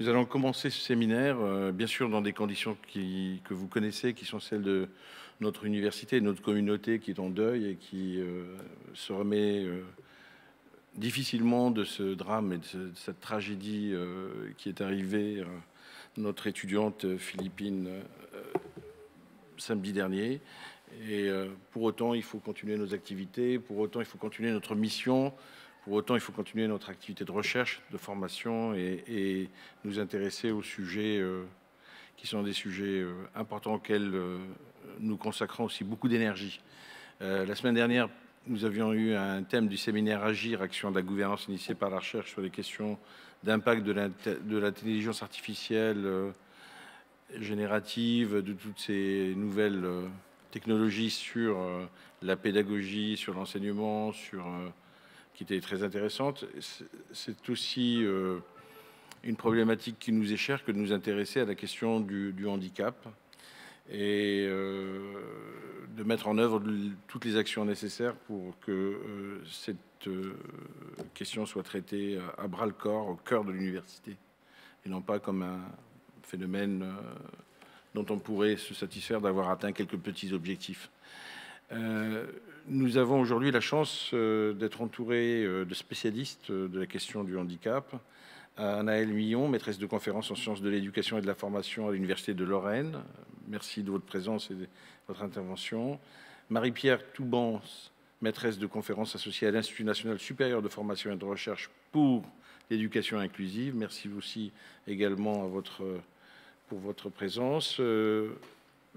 Nous allons commencer ce séminaire, bien sûr, dans des conditions que vous connaissez, qui sont celles de notre université, de notre communauté qui est en deuil et qui se remet difficilement de ce drame et de cette tragédie qui est arrivée à notre étudiante philippine samedi dernier. Et pour autant, il faut continuer nos activités, pour autant, il faut continuer notre mission. Pour autant, il faut continuer notre activité de recherche, de formation et nous intéresser aux sujets qui sont des sujets importants auxquels nous consacrons aussi beaucoup d'énergie. La semaine dernière, nous avions eu un thème du séminaire Agir, action de la gouvernance initiée par la recherche sur les questions d'impact de l'intelligence artificielle générative, de toutes ces nouvelles technologies sur la pédagogie, sur l'enseignement, qui était très intéressante. C'est aussi une problématique qui nous est chère que de nous intéresser à la question du handicap et de mettre en œuvre toutes les actions nécessaires pour que cette question soit traitée à bras-le-corps, au cœur de l'université, et non pas comme un phénomène dont on pourrait se satisfaire d'avoir atteint quelques petits objectifs. Nous avons aujourd'hui la chance d'être entourés de spécialistes de la question du handicap. Anaëlle Millon, maîtresse de conférence en sciences de l'éducation et de la formation à l'Université de Lorraine. Merci de votre présence et de votre intervention. Marie-Pierre Toubans, maîtresse de conférence associée à l'Institut national supérieur de formation et de recherche pour l'éducation inclusive. Merci aussi également pour votre présence.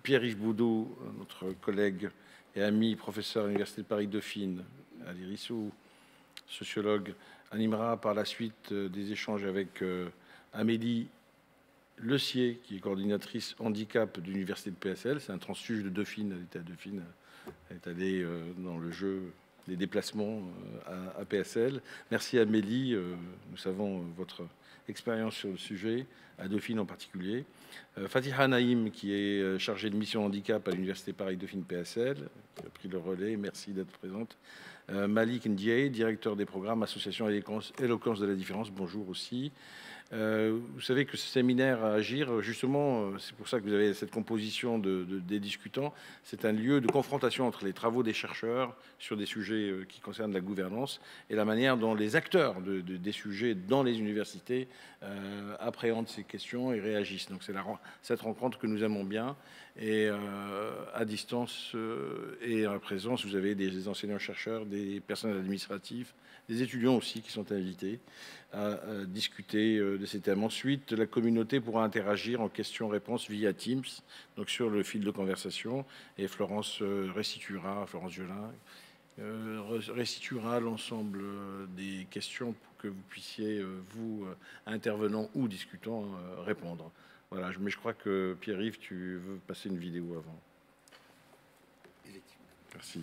Pierre-Yves Boudot, notre collègue et ami professeur à l'Université de Paris-Dauphine, à l'IRISO, sociologue, animera par la suite des échanges avec Amélie Lecier, qui est coordinatrice handicap de l'Université de PSL. C'est un transfuge de Dauphine, elle était à Dauphine, elle est allée dans le jeu des déplacements à PSL. Merci Amélie, nous savons votre expérience sur le sujet, à Dauphine en particulier. Fatiha Naïm, qui est chargée de mission handicap à l'Université Paris-Dauphine PSL, qui a pris le relais, merci d'être présente. Malik Ndiaye, directeur des programmes Association Éloquence de la différence, bonjour aussi. Vous savez que ce séminaire à Agir, justement, c'est pour ça que vous avez cette composition des discutants, c'est un lieu de confrontation entre les travaux des chercheurs sur des sujets qui concernent la gouvernance et la manière dont les acteurs des sujets dans les universités appréhendent ces questions et réagissent. Donc c'est cette rencontre que nous aimons bien. Et à distance et en présence, vous avez des enseignants-chercheurs, des personnels administratifs, des étudiants aussi qui sont invités à discuter de ces thèmes. Ensuite, la communauté pourra interagir en questions-réponses via Teams, donc sur le fil de conversation. Et Florence Gelin, restituera l'ensemble des questions pour que vous puissiez, vous, intervenants ou discutants, répondre. Voilà, mais je crois que Pierre-Yves, tu veux passer une vidéo avant. Merci.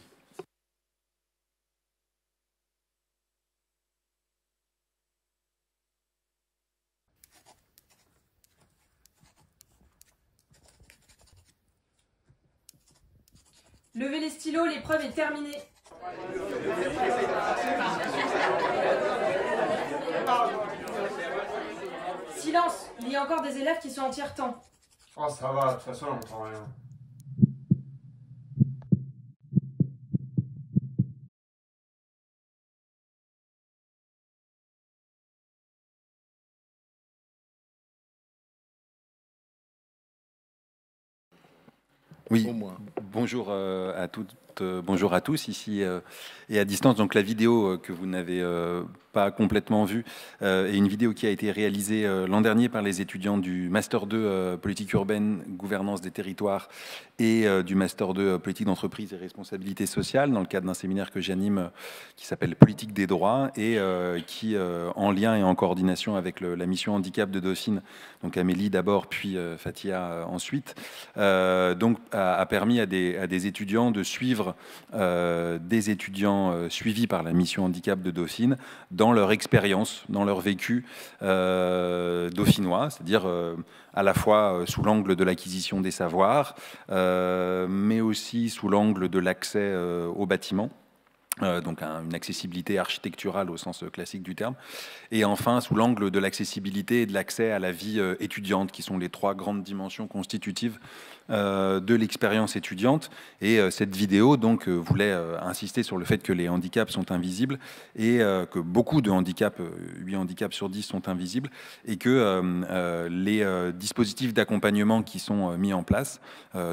Levez les stylos, l'épreuve est terminée. Silence, il y a encore des élèves qui sont en tiers-temps. Oh, ça va, de toute façon, on n'entend rien. Oui, bonjour à toutes, bonjour à tous ici et à distance. Donc la vidéo que vous n'avez pas complètement vue est une vidéo qui a été réalisée l'an dernier par les étudiants du Master 2 Politique urbaine, Gouvernance des territoires et du Master 2 Politique d'entreprise et responsabilité sociale dans le cadre d'un séminaire que j'anime qui s'appelle Politique des droits et qui, en lien et en coordination avec la mission handicap de Dauphine, donc Amélie d'abord puis Fatia ensuite, donc a permis à des étudiants de suivre des étudiants suivis par la mission handicap de Dauphine dans leur expérience, dans leur vécu dauphinois, c'est-à-dire à la fois sous l'angle de l'acquisition des savoirs, mais aussi sous l'angle de l'accès aux bâtiments. donc une accessibilité architecturale au sens classique du terme, et enfin sous l'angle de l'accessibilité et de l'accès à la vie étudiante, qui sont les 3 grandes dimensions constitutives de l'expérience étudiante. Et cette vidéo donc voulait insister sur le fait que les handicaps sont invisibles et que beaucoup de handicaps, 8 handicaps sur 10 sont invisibles, et que les dispositifs d'accompagnement qui sont mis en place,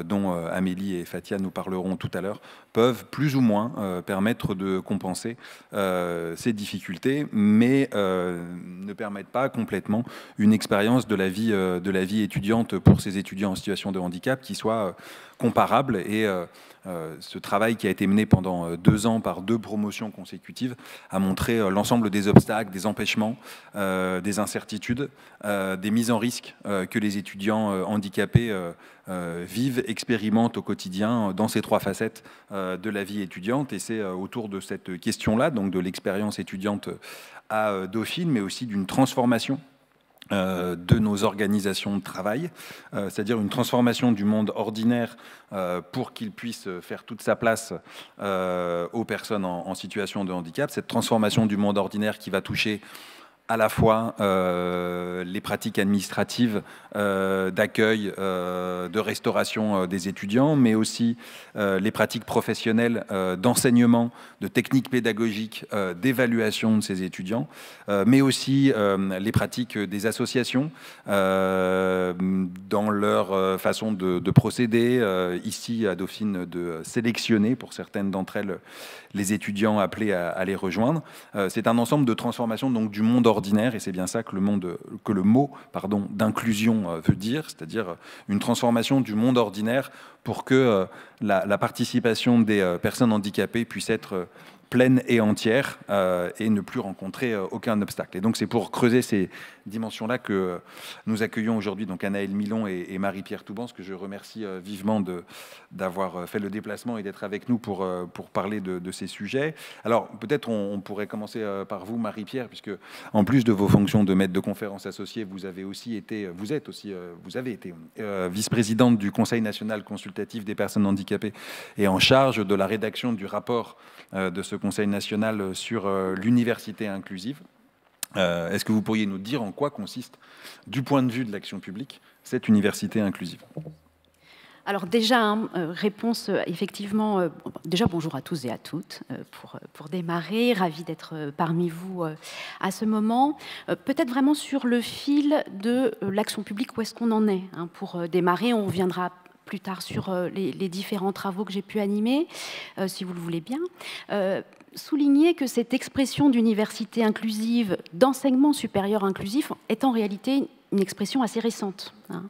dont Amélie et Fatia nous parleront tout à l'heure, peuvent plus ou moins permettre de compenser ces difficultés, mais ne permettent pas complètement une expérience de la vie étudiante pour ces étudiants en situation de handicap qui soit comparable. Et ce travail qui a été mené pendant 2 ans par 2 promotions consécutives a montré l'ensemble des obstacles, des empêchements, des incertitudes, des mises en risque que les étudiants handicapés vivent, expérimentent au quotidien dans ces 3 facettes de la vie étudiante. Et c'est autour de cette question-là, donc de l'expérience étudiante à Dauphine, mais aussi d'une transformation de nos organisations de travail, c'est-à-dire une transformation du monde ordinaire pour qu'il puisse faire toute sa place aux personnes en situation de handicap. Cette transformation du monde ordinaire qui va toucher à la fois les pratiques administratives d'accueil, de restauration des étudiants, mais aussi les pratiques professionnelles d'enseignement, de techniques pédagogiques, d'évaluation de ces étudiants, mais aussi les pratiques des associations dans leur façon de procéder, ici à Dauphine de sélectionner pour certaines d'entre elles les étudiants appelés à les rejoindre. C'est un ensemble de transformations donc du monde ordinaire, et c'est bien ça que le mot d'inclusion veut dire, c'est-à-dire une transformation du monde ordinaire pour que la participation des personnes handicapées puisse être pleine et entière et ne plus rencontrer aucun obstacle. Et donc c'est pour creuser ces dimensions-là que nous accueillons aujourd'hui donc Anaëlle Milon et Marie-Pierre Toubans, que je remercie vivement d'avoir fait le déplacement et d'être avec nous pour parler de ces sujets. Alors peut-être on pourrait commencer par vous, Marie-Pierre, puisque en plus de vos fonctions de maître de conférence associé, vous avez été vice-présidente du Conseil national consultatif des personnes handicapées et en charge de la rédaction du rapport de ce Conseil national sur l'université inclusive. Est-ce que vous pourriez nous dire en quoi consiste, du point de vue de l'action publique, cette université inclusive ? Alors déjà, réponse effectivement, déjà bonjour à tous et à toutes pour démarrer, ravie d'être parmi vous à ce moment. Peut-être vraiment sur le fil de l'action publique, où est-ce qu'on en est, hein, pour démarrer, on reviendra plus tard sur les différents travaux que j'ai pu animer, si vous le voulez bien. Souligner que cette expression d'université inclusive, d'enseignement supérieur inclusif, est en réalité une expression assez récente, hein,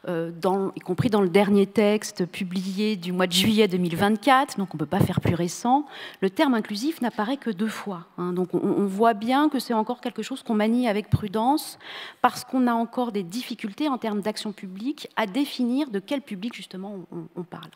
y compris dans le dernier texte publié du mois de juillet 2024, donc on ne peut pas faire plus récent. Le terme inclusif n'apparaît que 2 fois. Hein, donc on voit bien que c'est encore quelque chose qu'on manie avec prudence, parce qu'on a encore des difficultés en termes d'action publique à définir de quel public justement on parle.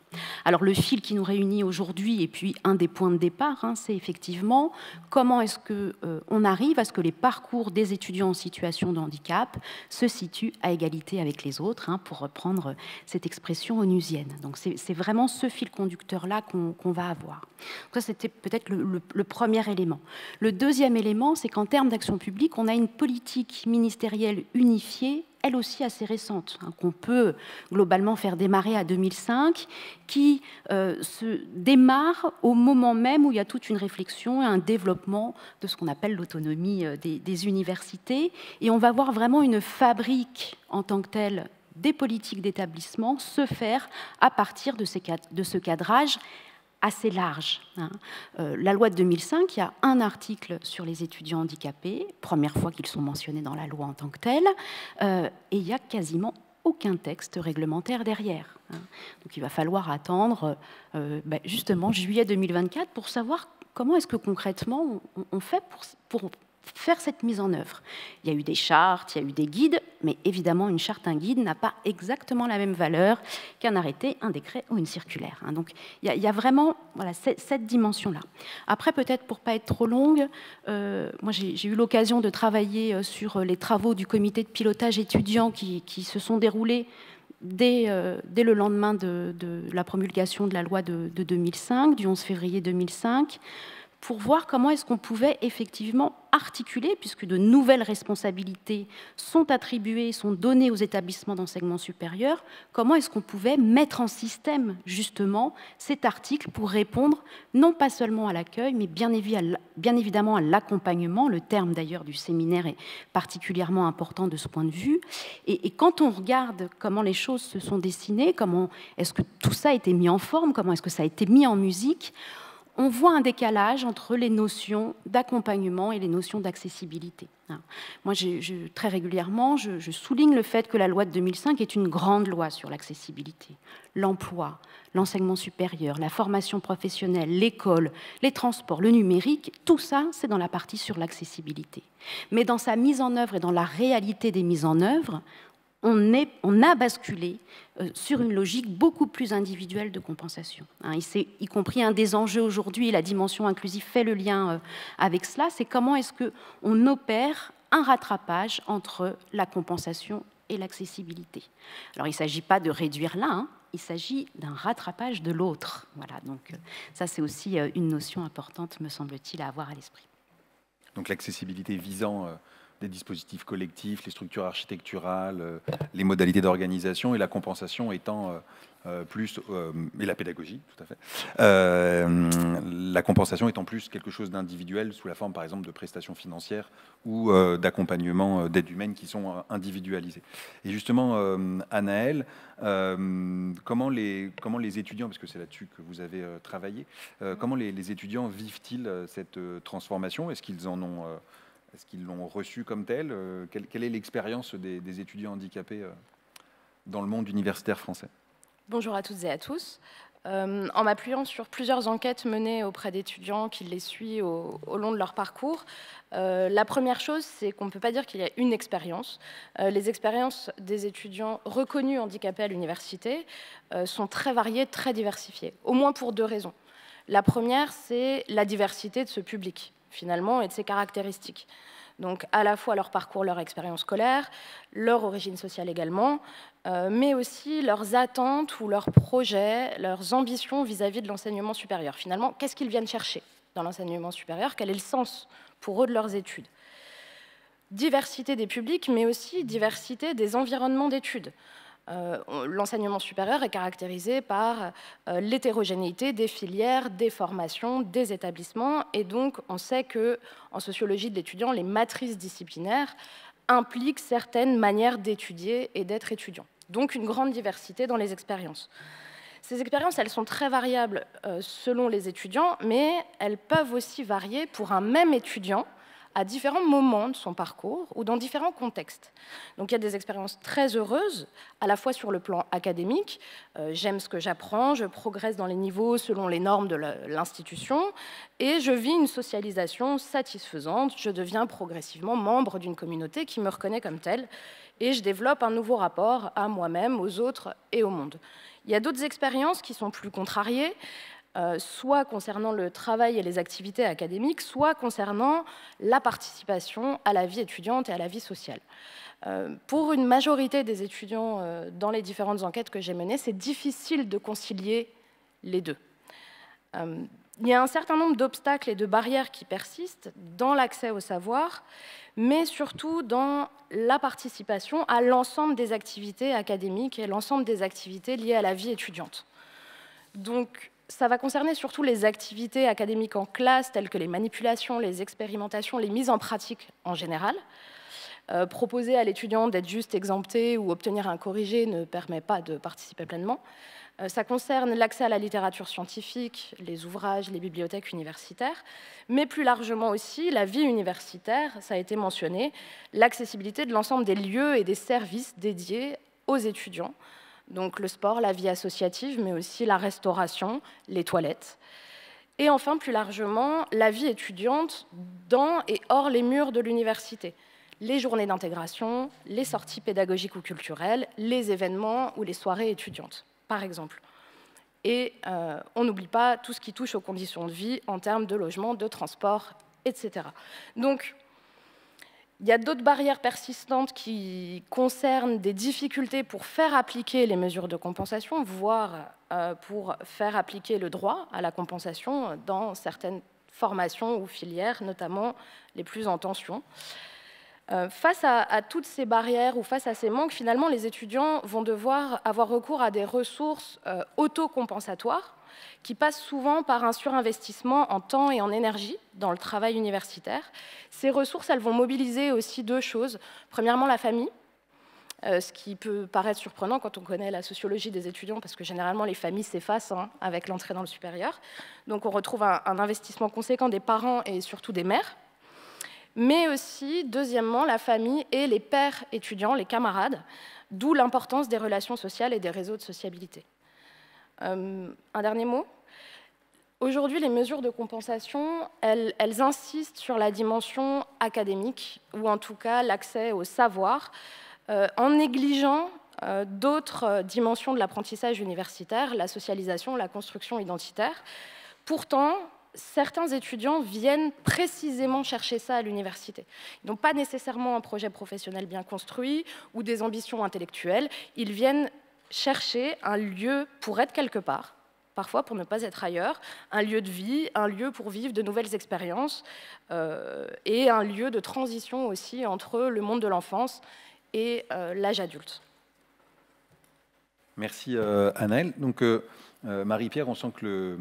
Alors le fil qui nous réunit aujourd'hui, et puis un des points de départ, hein, c'est effectivement comment est-ce qu'on arrive à ce que les parcours des étudiants en situation de handicap se situent à égalité avec les autres, hein, pour reprendre cette expression onusienne. Donc c'est vraiment ce fil conducteur-là qu'on va avoir. Donc ça, c'était peut-être le premier élément. Le deuxième élément, c'est qu'en termes d'action publique, on a une politique ministérielle unifiée, elle aussi assez récente, hein, qu'on peut globalement faire démarrer à 2005, qui se démarre au moment même où il y a toute une réflexion et un développement de ce qu'on appelle l'autonomie des universités. Et on va voir vraiment une fabrique en tant que telle des politiques d'établissement se faire à partir de ce cadrage assez large. Hein. La loi de 2005, il y a un article sur les étudiants handicapés, première fois qu'ils sont mentionnés dans la loi en tant que telle, et il n'y a quasiment aucun texte réglementaire derrière. Hein. Donc il va falloir attendre justement juillet 2024 pour savoir comment est-ce que concrètement on fait pour faire cette mise en œuvre. Il y a eu des chartes, il y a eu des guides, mais évidemment, une charte, un guide n'a pas exactement la même valeur qu'un arrêté, un décret ou une circulaire. Hein. Donc, il y a vraiment cette dimension-là. Après, peut-être pour ne pas être trop longue, moi, j'ai eu l'occasion de travailler sur les travaux du comité de pilotage étudiant qui se sont déroulés dès le lendemain de la promulgation de la loi de 2005, du 11 février 2005, pour voir comment est-ce qu'on pouvait effectivement articuler, puisque de nouvelles responsabilités sont attribuées, sont données aux établissements d'enseignement supérieur, comment est-ce qu'on pouvait mettre en système justement cet article pour répondre non pas seulement à l'accueil, mais bien évidemment à l'accompagnement. Le terme d'ailleurs du séminaire est particulièrement important de ce point de vue. Et quand on regarde comment les choses se sont dessinées, comment est-ce que tout ça a été mis en forme, comment est-ce que ça a été mis en musique, on voit un décalage entre les notions d'accompagnement et les notions d'accessibilité. Moi, très régulièrement, je souligne le fait que la loi de 2005 est une grande loi sur l'accessibilité. L'emploi, l'enseignement supérieur, la formation professionnelle, l'école, les transports, le numérique, tout ça, c'est dans la partie sur l'accessibilité. Mais dans sa mise en œuvre et dans la réalité des mises en œuvre, on a basculé sur une logique beaucoup plus individuelle de compensation. Y compris un des enjeux aujourd'hui, la dimension inclusive fait le lien avec cela, c'est comment est-ce qu'on opère un rattrapage entre la compensation et l'accessibilité. Alors il ne s'agit pas de réduire l'un, il s'agit d'un rattrapage de l'autre. Voilà, donc ça c'est aussi une notion importante, me semble-t-il, à avoir à l'esprit. Donc l'accessibilité visant des dispositifs collectifs, les structures architecturales, les modalités d'organisation, et la compensation étant plus, et la pédagogie, tout à fait, la compensation étant plus quelque chose d'individuel sous la forme, par exemple, de prestations financières ou d'accompagnement d'aide humaine qui sont individualisées. Et justement, Anaëlle, comment les étudiants, parce que c'est là-dessus que vous avez travaillé, comment les étudiants vivent-ils cette transformation? Est-ce qu'ils en ont... Est-ce qu'ils l'ont reçu comme tel? Quelle est l'expérience des étudiants handicapés dans le monde universitaire français? Bonjour à toutes et à tous. En m'appuyant sur plusieurs enquêtes menées auprès d'étudiants qui les suivent au long de leur parcours, la première chose, c'est qu'on ne peut pas dire qu'il y a une expérience. Les expériences des étudiants reconnus handicapés à l'université sont très variées, très diversifiées, au moins pour deux raisons. La première, c'est la diversité de ce public, finalement, et de ses caractéristiques. Donc, à la fois leur parcours, leur expérience scolaire, leur origine sociale également, mais aussi leurs attentes ou leurs projets, leurs ambitions vis-à-vis de l'enseignement supérieur. Finalement, qu'est-ce qu'ils viennent chercher dans l'enseignement supérieur? Quel est le sens pour eux de leurs études? Diversité des publics, mais aussi diversité des environnements d'études. L'enseignement supérieur est caractérisé par l'hétérogénéité des filières, des formations, des établissements, et donc on sait qu'en sociologie de l'étudiant, les matrices disciplinaires impliquent certaines manières d'étudier et d'être étudiant. Donc une grande diversité dans les expériences. Ces expériences, elles sont très variables selon les étudiants, mais elles peuvent aussi varier pour un même étudiant à différents moments de son parcours ou dans différents contextes. Donc il y a des expériences très heureuses, à la fois sur le plan académique, j'aime ce que j'apprends, je progresse dans les niveaux selon les normes de l'institution, et je vis une socialisation satisfaisante, je deviens progressivement membre d'une communauté qui me reconnaît comme telle, et je développe un nouveau rapport à moi-même, aux autres et au monde. Il y a d'autres expériences qui sont plus contrariées, soit concernant le travail et les activités académiques, soit concernant la participation à la vie étudiante et à la vie sociale. Pour une majorité des étudiants dans les différentes enquêtes que j'ai menées, c'est difficile de concilier les deux. Il y a un certain nombre d'obstacles et de barrières qui persistent dans l'accès au savoir, mais surtout dans la participation à l'ensemble des activités académiques et l'ensemble des activités liées à la vie étudiante. Donc, ça va concerner surtout les activités académiques en classe, telles que les manipulations, les expérimentations, les mises en pratique en général. Proposer à l'étudiant d'être juste exempté ou obtenir un corrigé ne permet pas de participer pleinement. Ça concerne l'accès à la littérature scientifique, les ouvrages, les bibliothèques universitaires, mais plus largement aussi la vie universitaire, ça a été mentionné, l'accessibilité de l'ensemble des lieux et des services dédiés aux étudiants. Donc le sport, la vie associative, mais aussi la restauration, les toilettes. Et enfin, plus largement, la vie étudiante dans et hors les murs de l'université. Les journées d'intégration, les sorties pédagogiques ou culturelles, les événements ou les soirées étudiantes, par exemple. Et on n'oublie pas tout ce qui touche aux conditions de vie en termes de logement, de transport, etc. Donc, il y a d'autres barrières persistantes qui concernent des difficultés pour faire appliquer les mesures de compensation, voire pour faire appliquer le droit à la compensation dans certaines formations ou filières, notamment les plus en tension. Face à toutes ces barrières ou face à ces manques, finalement, les étudiants vont devoir avoir recours à des ressources autocompensatoires qui passent souvent par un surinvestissement en temps et en énergie dans le travail universitaire. Ces ressources, elles vont mobiliser aussi deux choses. Premièrement, la famille, ce qui peut paraître surprenant quand on connaît la sociologie des étudiants, parce que généralement, les familles s'effacent avec l'entrée dans le supérieur. Donc, on retrouve un investissement conséquent des parents et surtout des mères. Mais aussi, deuxièmement, la famille et les pairs étudiants, les camarades, d'où l'importance des relations sociales et des réseaux de sociabilité. Un dernier mot. Aujourd'hui, les mesures de compensation, elles insistent sur la dimension académique, ou en tout cas l'accès au savoir, en négligeant d'autres dimensions de l'apprentissage universitaire, la socialisation, la construction identitaire. Pourtant, certains étudiants viennent précisément chercher ça à l'université. Ils n'ont pas nécessairement un projet professionnel bien construit ou des ambitions intellectuelles. Ils viennent chercher un lieu pour être quelque part, parfois pour ne pas être ailleurs, un lieu de vie, un lieu pour vivre de nouvelles expériences et un lieu de transition aussi entre le monde de l'enfance et l'âge adulte. Merci Anaëlle. Donc, Marie-Pierre, on sent que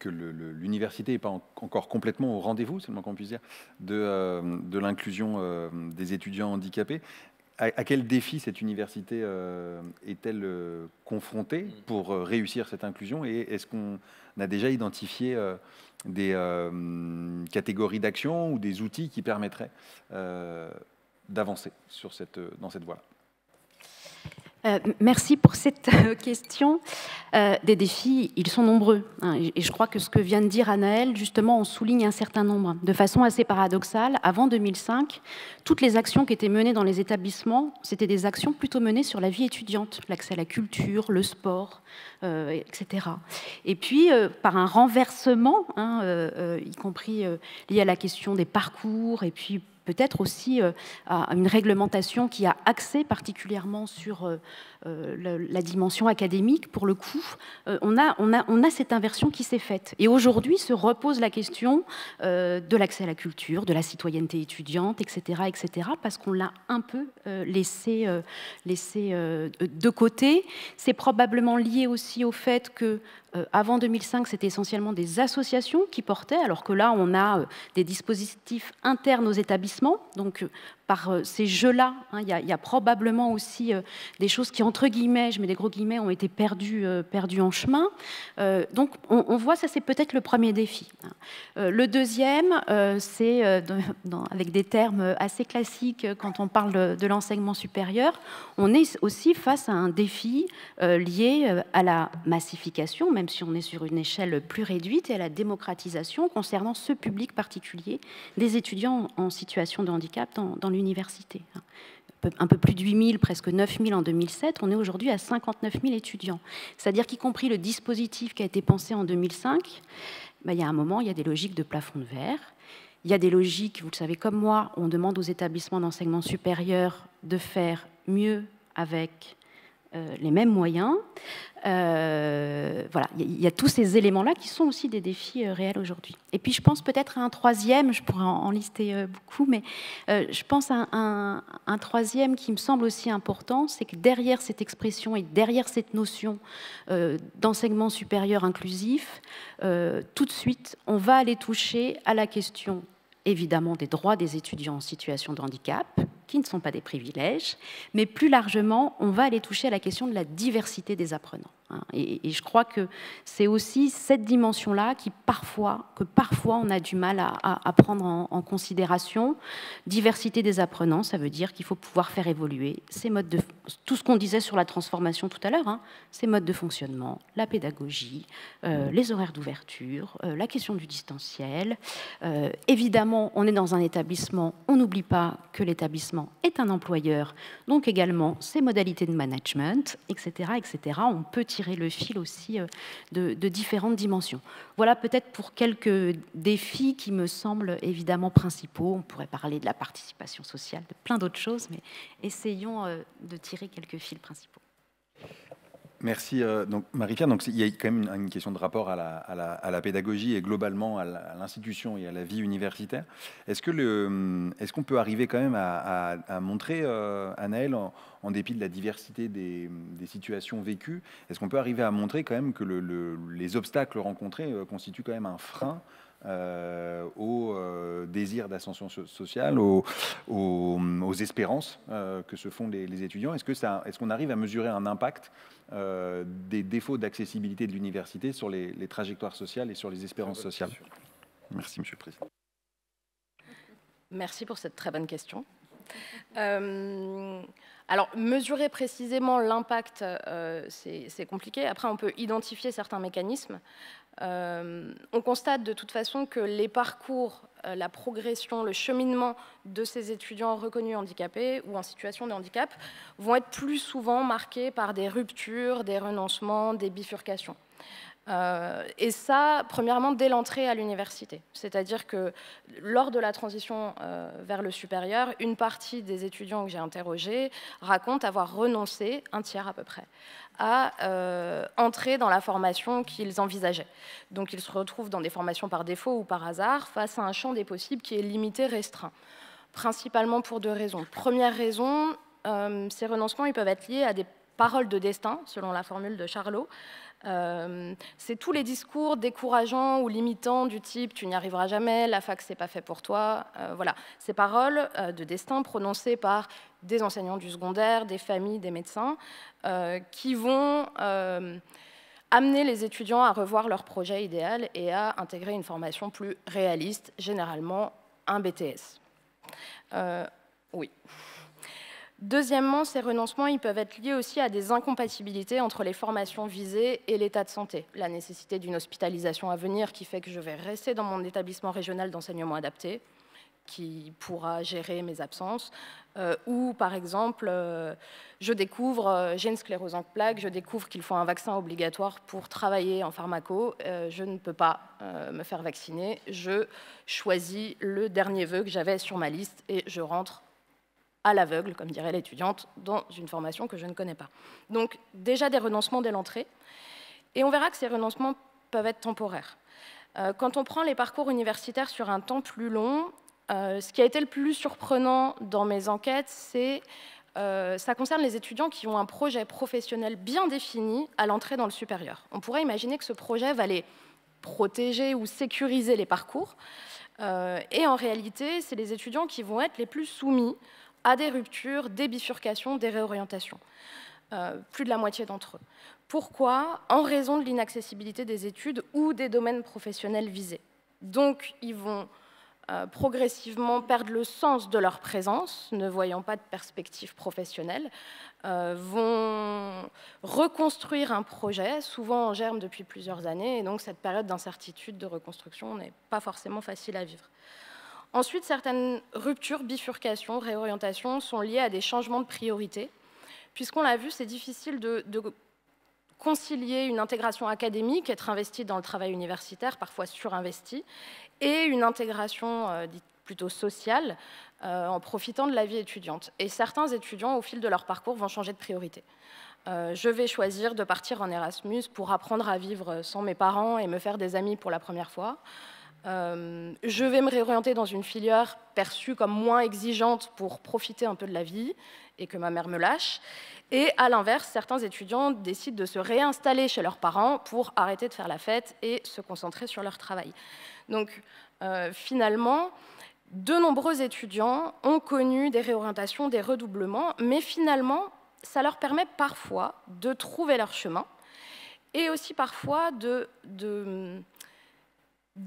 l'université n'est pas encore complètement au rendez-vous, c'est le moins qu'on puisse dire, de l'inclusion des étudiants handicapés. À quel défi cette université est-elle confrontée pour réussir cette inclusion? Et est-ce qu'on a déjà identifié des catégories d'action ou des outils qui permettraient d'avancer dans cette voie-là? Merci pour cette question. Des défis, ils sont nombreux. Et je crois que ce que vient de dire Anaëlle, justement, on souligne un certain nombre. De façon assez paradoxale, avant 2005, toutes les actions qui étaient menées dans les établissements, c'était des actions plutôt menées sur la vie étudiante, l'accès à la culture, le sport, etc. Et puis, par un renversement, y compris lié à la question des parcours, et puis peut-être aussi à une réglementation qui a axé particulièrement sur la dimension académique, pour le coup, on a cette inversion qui s'est faite. Et aujourd'hui se repose la question de l'accès à la culture, de la citoyenneté étudiante, etc., parce qu'on l'a un peu laissé de côté. C'est probablement lié aussi au fait que avant 2005, c'était essentiellement des associations qui portaient, alors que là, on a des dispositifs internes aux établissements. Donc, par ces jeux-là, il y a probablement aussi des choses qui, entre guillemets, je mets des gros guillemets, ont été perdues en chemin. Donc, on voit, ça c'est peut-être le premier défi. Le deuxième, c'est, avec des termes assez classiques, quand on parle de l'enseignement supérieur, on est aussi face à un défi lié à la massification, même si on est sur une échelle plus réduite, et à la démocratisation concernant ce public particulier des étudiants en situation de handicap dans l'université. Un peu plus de 8 000, presque 9 000 en 2007, on est aujourd'hui à 59 000 étudiants. C'est-à-dire qu'y compris le dispositif qui a été pensé en 2005, il y a un moment, il y a des logiques de plafond de verre, il y a des logiques, vous le savez comme moi, on demande aux établissements d'enseignement supérieur de faire mieux avec les mêmes moyens. Voilà, il y a tous ces éléments-là qui sont aussi des défis réels aujourd'hui. Et puis je pense peut-être à un troisième, je pourrais en lister beaucoup, mais je pense à un troisième qui me semble aussi important, c'est que derrière cette expression et derrière cette notion d'enseignement supérieur inclusif, tout de suite, on va aller toucher à la question évidemment des droits des étudiants en situation de handicap, qui ne sont pas des privilèges, mais plus largement, on va aller toucher à la question de la diversité des apprenants. Et je crois que c'est aussi cette dimension-là que parfois on a du mal à prendre en considération. Diversité des apprenants, ça veut dire qu'il faut pouvoir faire évoluer ces modes de, tout ce qu'on disait sur la transformation tout à l'heure, ces modes de fonctionnement, la pédagogie, les horaires d'ouverture, la question du distanciel. Évidemment, on est dans un établissement, on n'oublie pas que l'établissement est un employeur, donc également ses modalités de management, etc., etc. On peut tirer le fil aussi de différentes dimensions. Voilà peut-être pour quelques défis qui me semblent évidemment principaux. On pourrait parler de la participation sociale, de plein d'autres choses, mais essayons de tirer quelques fils principaux. Merci. Donc, Marie-Pierre, il y a quand même une question de rapport à la pédagogie et globalement à l'institution et à la vie universitaire. Est-ce qu'on peut arriver quand même à montrer, Anaëlle, en dépit de la diversité des situations vécues, est-ce qu'on peut arriver à montrer quand même que les obstacles rencontrés constituent quand même un frein au désir d'ascension sociale, aux espérances que se font les étudiants? Est-ce qu'on arrive à mesurer un impact des défauts d'accessibilité de l'université sur les trajectoires sociales et sur les espérances sociales? Merci, Monsieur le Président. Merci pour cette très bonne question. Alors, mesurer précisément l'impact, c'est compliqué. Après, on peut identifier certains mécanismes. On constate de toute façon que les parcours, la progression, le cheminement de ces étudiants reconnus handicapés ou en situation de handicap vont être plus souvent marqués par des ruptures, des renoncements, des bifurcations. Et ça, premièrement, dès l'entrée à l'université. C'est-à-dire que lors de la transition vers le supérieur, une partie des étudiants que j'ai interrogés racontent avoir renoncé, un tiers à peu près, à entrer dans la formation qu'ils envisageaient. Donc ils se retrouvent dans des formations par défaut ou par hasard face à un champ des possibles qui est limité, restreint. Principalement pour deux raisons. Première raison, ces renoncements ils peuvent être liés à des paroles de destin, selon la formule de Charlot. C'est tous les discours décourageants ou limitants du type « tu n'y arriveras jamais, la fac c'est pas fait pour toi ». Voilà, ces paroles de destin prononcées par des enseignants du secondaire, des familles, des médecins, qui vont amener les étudiants à revoir leur projet idéal et à intégrer une formation plus réaliste, généralement un BTS. Oui. Deuxièmement, ces renoncements ils peuvent être liés aussi à des incompatibilités entre les formations visées et l'état de santé. La nécessité d'une hospitalisation à venir qui fait que je vais rester dans mon établissement régional d'enseignement adapté, qui pourra gérer mes absences, ou par exemple, je découvre, j'ai une sclérose en plaques, je découvre qu'il faut un vaccin obligatoire pour travailler en pharmaco, je ne peux pas me faire vacciner, je choisis le dernier vœu que j'avais sur ma liste et je rentre à l'aveugle, comme dirait l'étudiante, dans une formation que je ne connais pas. Donc déjà des renoncements dès l'entrée, et on verra que ces renoncements peuvent être temporaires. Quand on prend les parcours universitaires sur un temps plus long, ce qui a été le plus surprenant dans mes enquêtes, ça concerne les étudiants qui ont un projet professionnel bien défini à l'entrée dans le supérieur. On pourrait imaginer que ce projet va les protéger ou sécuriser les parcours, et en réalité, c'est les étudiants qui vont être les plus soumis à des ruptures, des bifurcations, des réorientations. Plus de la moitié d'entre eux. Pourquoi? En raison de l'inaccessibilité des études ou des domaines professionnels visés. Donc, ils vont progressivement perdre le sens de leur présence, ne voyant pas de perspective professionnelle, vont reconstruire un projet, souvent en germe depuis plusieurs années, et donc cette période d'incertitude, de reconstruction n'est pas forcément facile à vivre. Ensuite, certaines ruptures, bifurcations, réorientations sont liées à des changements de priorité. Puisqu'on l'a vu, c'est difficile de concilier une intégration académique, être investi dans le travail universitaire, parfois surinvesti, et une intégration dite plutôt sociale, en profitant de la vie étudiante. Et certains étudiants, au fil de leur parcours, vont changer de priorité. Je vais choisir de partir en Erasmus pour apprendre à vivre sans mes parents et me faire des amis pour la première fois. Je vais me réorienter dans une filière perçue comme moins exigeante pour profiter un peu de la vie et que ma mère me lâche. Et à l'inverse, certains étudiants décident de se réinstaller chez leurs parents pour arrêter de faire la fête et se concentrer sur leur travail. Donc finalement, de nombreux étudiants ont connu des réorientations, des redoublements, mais finalement, ça leur permet parfois de trouver leur chemin et aussi parfois de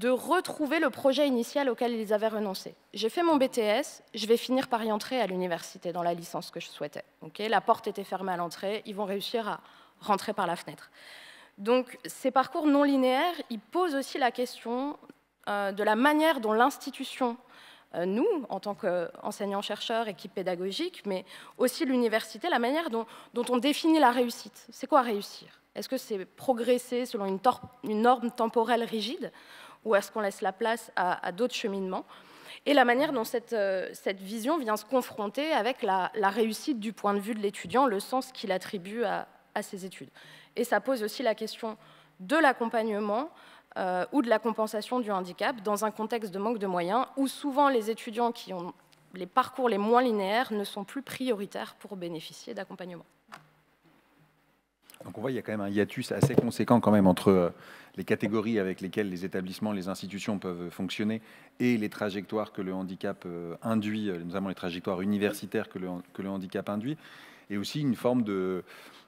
retrouver le projet initial auquel ils avaient renoncé. J'ai fait mon BTS, je vais finir par y entrer à l'université dans la licence que je souhaitais. Okay, la porte était fermée à l'entrée, ils vont réussir à rentrer par la fenêtre. Donc ces parcours non linéaires, ils posent aussi la question de la manière dont l'institution, nous, en tant qu'enseignants-chercheurs, équipe pédagogique, mais aussi l'université, la manière dont on définit la réussite. C'est quoi réussir? Est-ce que c'est progresser selon une norme temporelle rigide, ou est-ce qu'on laisse la place à d'autres cheminements? Et la manière dont cette vision vient se confronter avec la réussite du point de vue de l'étudiant, le sens qu'il attribue à ces études. Et ça pose aussi la question de l'accompagnement ou de la compensation du handicap dans un contexte de manque de moyens où souvent les étudiants qui ont les parcours les moins linéaires ne sont plus prioritaires pour bénéficier d'accompagnement. Donc on voit qu'il y a quand même un hiatus assez conséquent quand même entre les catégories avec lesquelles les établissements, les institutions peuvent fonctionner et les trajectoires que le handicap induit, notamment les trajectoires universitaires que le handicap induit, et aussi une forme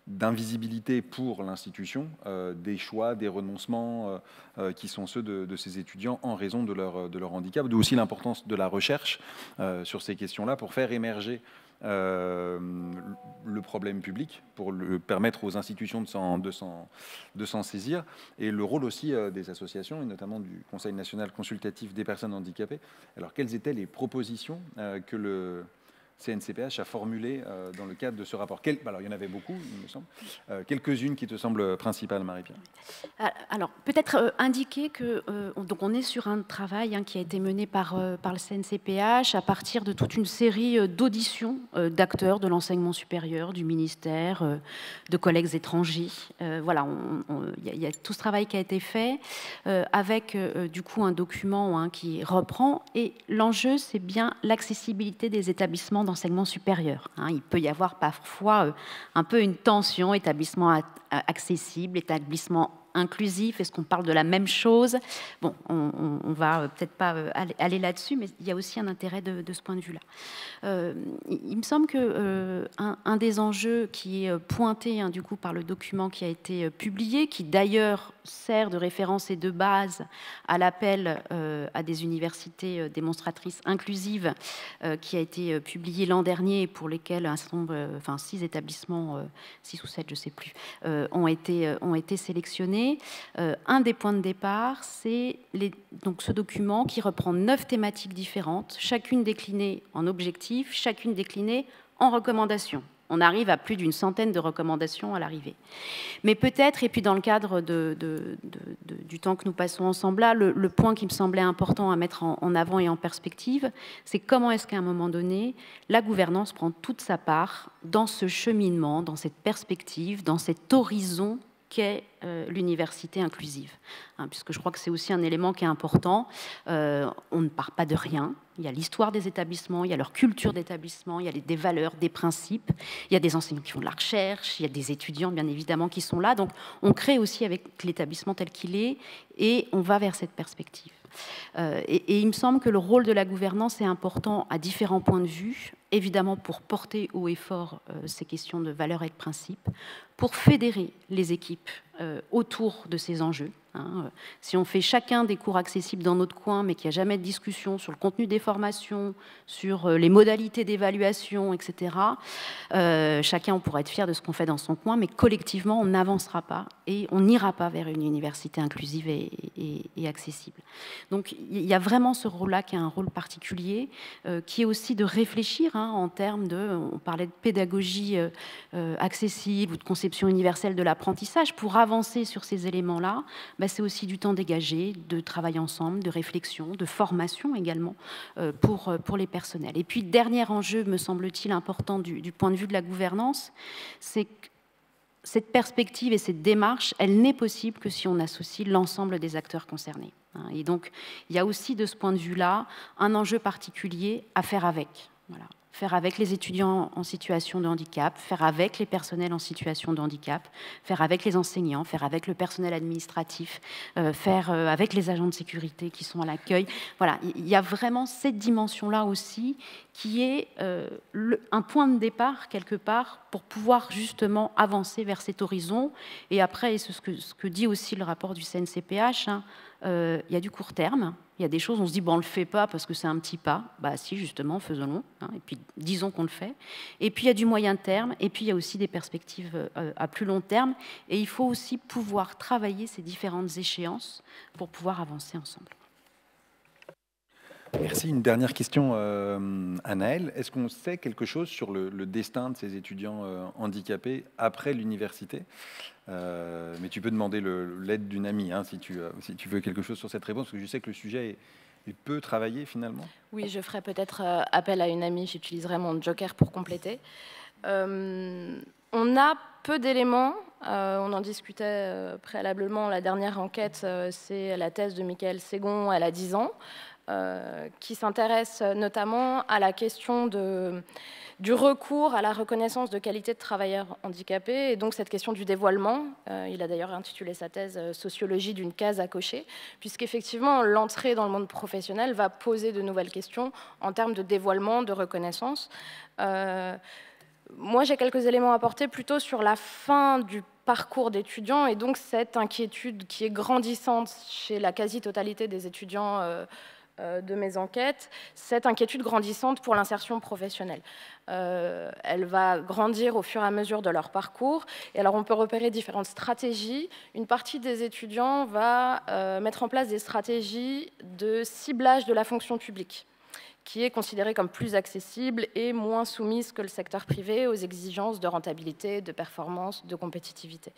d'invisibilité pour l'institution des choix, des renoncements qui sont ceux de ces étudiants en raison de leur handicap, d'où aussi l'importance de la recherche sur ces questions-là pour faire émerger le problème public, pour permettre aux institutions de s'en saisir, et le rôle aussi des associations, et notamment du Conseil national consultatif des personnes handicapées. Alors, quelles étaient les propositions que le CNCPH a formulées dans le cadre de ce rapport? Alors, il y en avait beaucoup, il me semble. Quelques-unes qui te semblent principales, Marie-Pierre? Alors, peut-être indiquer que donc on est sur un travail qui a été mené par le CNCPH à partir de toute une série d'auditions d'acteurs de l'enseignement supérieur, du ministère, de collègues étrangers. Voilà, il y a tout ce travail qui a été fait avec du coup un document qui reprend, et l'enjeu c'est bien l'accessibilité des établissements d'enseignement supérieur. Il peut y avoir parfois un peu une tension, établissement accessible, établissement inclusif, est-ce qu'on parle de la même chose? Bon, on va peut-être pas aller là-dessus, mais il y a aussi un intérêt de ce point de vue-là. Il me semble que un des enjeux qui est pointé du coup par le document qui a été publié, qui d'ailleurs sert de référence et de base à l'appel à des universités démonstratrices inclusives, qui a été publié l'an dernier, pour lesquels un certain nombre, 6 établissements, 6 ou 7, je ne sais plus, ont été sélectionnés. Un des points de départ, c'est donc ce document qui reprend 9 thématiques différentes, chacune déclinée en objectifs, chacune déclinée en recommandations. On arrive à plus d'une centaine de recommandations à l'arrivée. Mais peut-être, et puis dans le cadre du temps que nous passons ensemble là, le point qui me semblait important à mettre en avant et en perspective, c'est comment est-ce qu'à un moment donné, la gouvernance prend toute sa part dans ce cheminement, dans cette perspective, dans cet horizon qu'est l'université inclusive, puisque je crois que c'est aussi un élément qui est important. On ne part pas de rien. Il y a l'histoire des établissements, il y a leur culture d'établissement, il y a des valeurs, des principes, il y a des enseignants qui font de la recherche, il y a des étudiants, bien évidemment, qui sont là. Donc, on crée aussi avec l'établissement tel qu'il est, et on va vers cette perspective. Et il me semble que le rôle de la gouvernance est important à différents points de vue, évidemment pour porter haut et fort ces questions de valeurs et de principes, pour fédérer les équipes autour de ces enjeux. Si on fait chacun des cours accessibles dans notre coin, mais qu'il n'y a jamais de discussion sur le contenu des formations, sur les modalités d'évaluation, etc., chacun, on pourra être fier de ce qu'on fait dans son coin, mais collectivement, on n'avancera pas et on n'ira pas vers une université inclusive et accessible. Donc, il y a vraiment ce rôle-là qui est un rôle particulier, qui est aussi de réfléchir en termes de, on parlait de pédagogie accessible ou de conception universelle de l'apprentissage. Pour avancer sur ces éléments-là, c'est aussi du temps dégagé, de travail ensemble, de réflexion, de formation également pour les personnels. Et puis, dernier enjeu, me semble-t-il, important du point de vue de la gouvernance, c'est que cette perspective et cette démarche, elle n'est possible que si on associe l'ensemble des acteurs concernés. Et donc, il y a aussi de ce point de vue-là un enjeu particulier à faire avec. Voilà. Faire avec les étudiants en situation de handicap, faire avec les personnels en situation de handicap, faire avec les enseignants, faire avec le personnel administratif, faire avec les agents de sécurité qui sont à l'accueil. Voilà, il y a vraiment cette dimension-là aussi qui est un point de départ, quelque part, pour pouvoir justement avancer vers cet horizon. Et après, et ce que dit aussi le rapport du CNCPH, il y a du court terme. Il y a des choses, on se dit, on ne le fait pas parce que c'est un petit pas. Si, justement, faisons-le. Et puis, disons qu'on le fait. Et puis, il y a du moyen terme. Et puis, il y a aussi des perspectives à plus long terme. Et il faut aussi pouvoir travailler ces différentes échéances pour pouvoir avancer ensemble. Merci. Une dernière question, Anaëlle. Est-ce qu'on sait quelque chose sur le destin de ces étudiants handicapés après l'université? Mais tu peux demander l'aide d'une amie si tu veux quelque chose sur cette réponse, parce que je sais que le sujet est peu travaillé finalement. Oui, je ferai peut-être appel à une amie, j'utiliserai mon joker pour compléter. On a peu d'éléments. On en discutait préalablement. La dernière enquête, c'est la thèse de Michael Ségon, elle a 10 ans, qui s'intéresse notamment à la question du recours à la reconnaissance de qualité de travailleurs handicapés, et donc cette question du dévoilement. Il a d'ailleurs intitulé sa thèse « Sociologie d'une case à cocher », puisqu'effectivement, l'entrée dans le monde professionnel va poser de nouvelles questions en termes de dévoilement, de reconnaissance. Moi, j'ai quelques éléments à apporter plutôt sur la fin du parcours d'étudiants, et donc cette inquiétude qui est grandissante chez la quasi-totalité des étudiants de mes enquêtes, cette inquiétude grandissante pour l'insertion professionnelle. Elle va grandir au fur et à mesure de leur parcours. Et alors, on peut repérer différentes stratégies. Une partie des étudiants va mettre en place des stratégies de ciblage de la fonction publique, qui est considérée comme plus accessible et moins soumise que le secteur privé aux exigences de rentabilité, de performance, de compétitivité.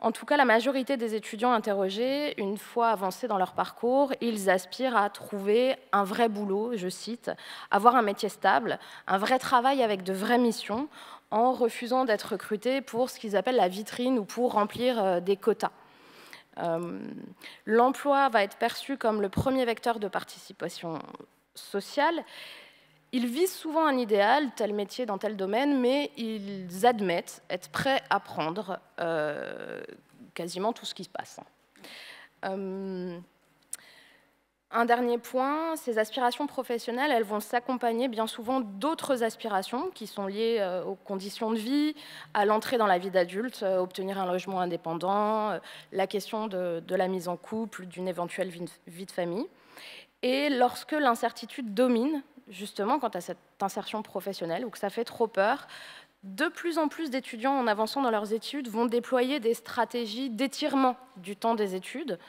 En tout cas, la majorité des étudiants interrogés, une fois avancés dans leur parcours, ils aspirent à trouver un vrai boulot, je cite, avoir un métier stable, un vrai travail avec de vraies missions, en refusant d'être recrutés pour ce qu'ils appellent la vitrine ou pour remplir des quotas. L'emploi va être perçu comme le premier vecteur de participation sociale. Ils visent souvent un idéal, tel métier dans tel domaine, mais ils admettent être prêts à prendre quasiment tout ce qui se passe. Un dernier point, ces aspirations professionnelles, elles vont s'accompagner bien souvent d'autres aspirations qui sont liées aux conditions de vie, à l'entrée dans la vie d'adulte, obtenir un logement indépendant, la question de la mise en couple, d'une éventuelle vie de famille. Et lorsque l'incertitude domine, justement, quant à cette insertion professionnelle, ou que ça fait trop peur, de plus en plus d'étudiants, en avançant dans leurs études, vont déployer des stratégies d'étirement du temps des études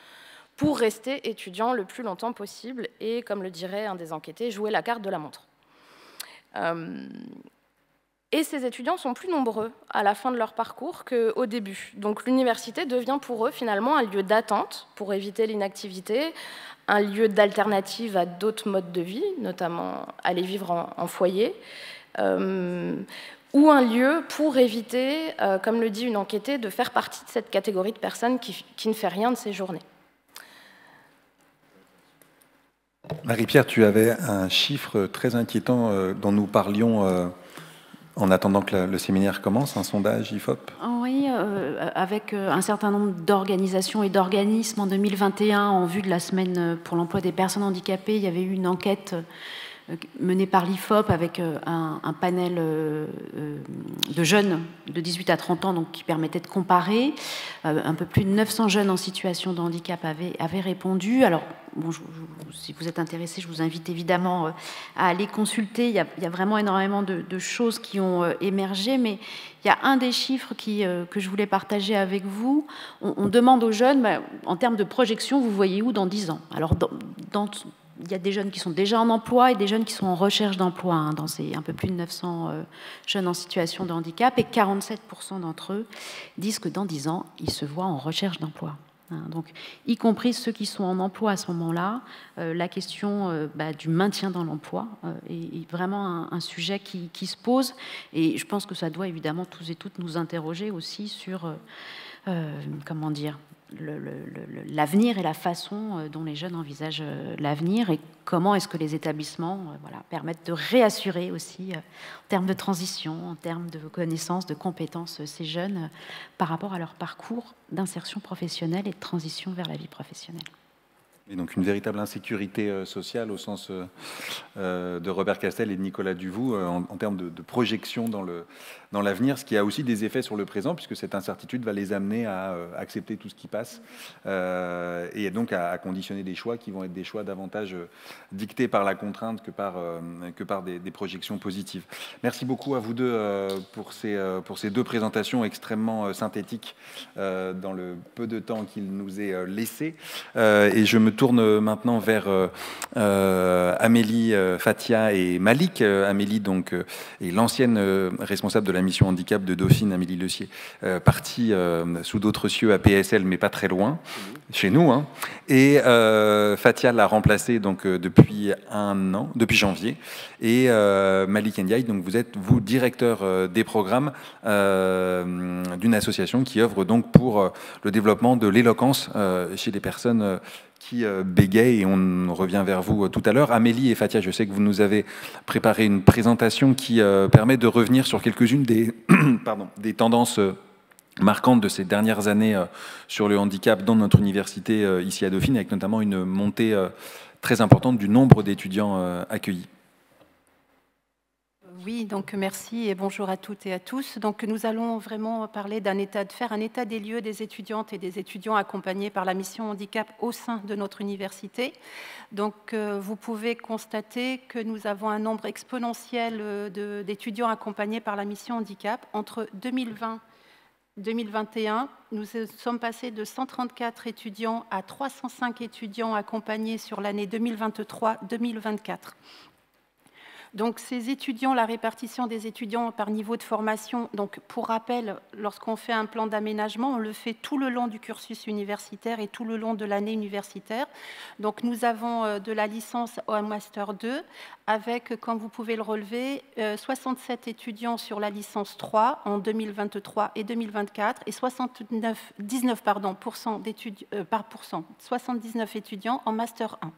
pour rester étudiants le plus longtemps possible et, comme le dirait un des enquêtés, jouer la carte de la montre. Et ces étudiants sont plus nombreux à la fin de leur parcours qu'au début. Donc l'université devient pour eux finalement un lieu d'attente pour éviter l'inactivité, un lieu d'alternative à d'autres modes de vie, notamment aller vivre en foyer, ou un lieu pour éviter, comme le dit une enquêtée, de faire partie de cette catégorie de personnes qui ne fait rien de ses journées. Marie-Pierre, tu avais un chiffre très inquiétant dont nous parlions en attendant que le séminaire commence, un sondage IFOP. Oui, avec un certain nombre d'organisations et d'organismes en 2021, en vue de la semaine pour l'emploi des personnes handicapées, il y avait eu une enquête menée par l'IFOP avec un panel de jeunes de 18 à 30 ans, donc qui permettait de comparer. Un peu plus de 900 jeunes en situation de handicap avaient répondu. Alors, bon, si vous êtes intéressés, je vous invite évidemment à aller consulter. Il y a vraiment énormément de choses qui ont émergé, mais il y a un des chiffres que je voulais partager avec vous. On demande aux jeunes, en termes de projection, vous voyez où dans 10 ans? Alors, il y a des jeunes qui sont déjà en emploi et des jeunes qui sont en recherche d'emploi, hein, dans ces un peu plus de 900 jeunes en situation de handicap, et 47% d'entre eux disent que dans 10 ans, ils se voient en recherche d'emploi. Hein, donc, y compris ceux qui sont en emploi à ce moment-là, la question du maintien dans l'emploi est vraiment un sujet qui se pose, et je pense que ça doit évidemment tous et toutes nous interroger aussi sur, comment dire, l'avenir et la façon dont les jeunes envisagent l'avenir et comment est-ce que les établissements permettent de réassurer aussi en termes de transition, en termes de connaissances, de compétences ces jeunes par rapport à leur parcours d'insertion professionnelle et de transition vers la vie professionnelle. Et donc une véritable insécurité sociale au sens de Robert Castel et de Nicolas Duvaux en termes de projection dans l'avenir, ce qui a aussi des effets sur le présent, puisque cette incertitude va les amener à accepter tout ce qui passe et donc à conditionner des choix qui vont être des choix davantage dictés par la contrainte que par des projections positives. Merci beaucoup à vous deux pour ces deux présentations extrêmement synthétiques dans le peu de temps qu'il nous est laissé. Et je me tourne maintenant vers Amélie, Fatia et Malik. Amélie donc, est l'ancienne responsable de la mission handicap de Dauphine, Amélie Lecier, partie sous d'autres cieux à PSL, mais pas très loin, chez nous. Hein. Et Fatia l'a remplacée donc, depuis un an, depuis janvier. Et Malik Ndiaye, donc vous êtes, vous, directeur des programmes d'une association qui œuvre donc pour le développement de l'éloquence chez les personnes qui bégayent, et on revient vers vous tout à l'heure. Amélie et Fatia, je sais que vous nous avez préparé une présentation qui permet de revenir sur quelques-unes des, des tendances marquantes de ces dernières années sur le handicap dans notre université ici à Dauphine, avec notamment une montée très importante du nombre d'étudiants accueillis. Oui, donc merci et bonjour à toutes et à tous. Donc nous allons vraiment parler faire un état des lieux des étudiantes et des étudiants accompagnés par la mission handicap au sein de notre université. Donc vous pouvez constater que nous avons un nombre exponentiel d'étudiants accompagnés par la mission handicap. Entre 2020 et 2021, nous sommes passés de 134 étudiants à 305 étudiants accompagnés sur l'année 2023-2024. Donc ces étudiants, la répartition des étudiants par niveau de formation, donc pour rappel, lorsqu'on fait un plan d'aménagement, on le fait tout le long du cursus universitaire et tout le long de l'année universitaire. Donc nous avons de la licence au Master 2 avec, comme vous pouvez le relever, 67 étudiants sur la licence 3 en 2023 et 2024 et 79 étudiants en Master 1.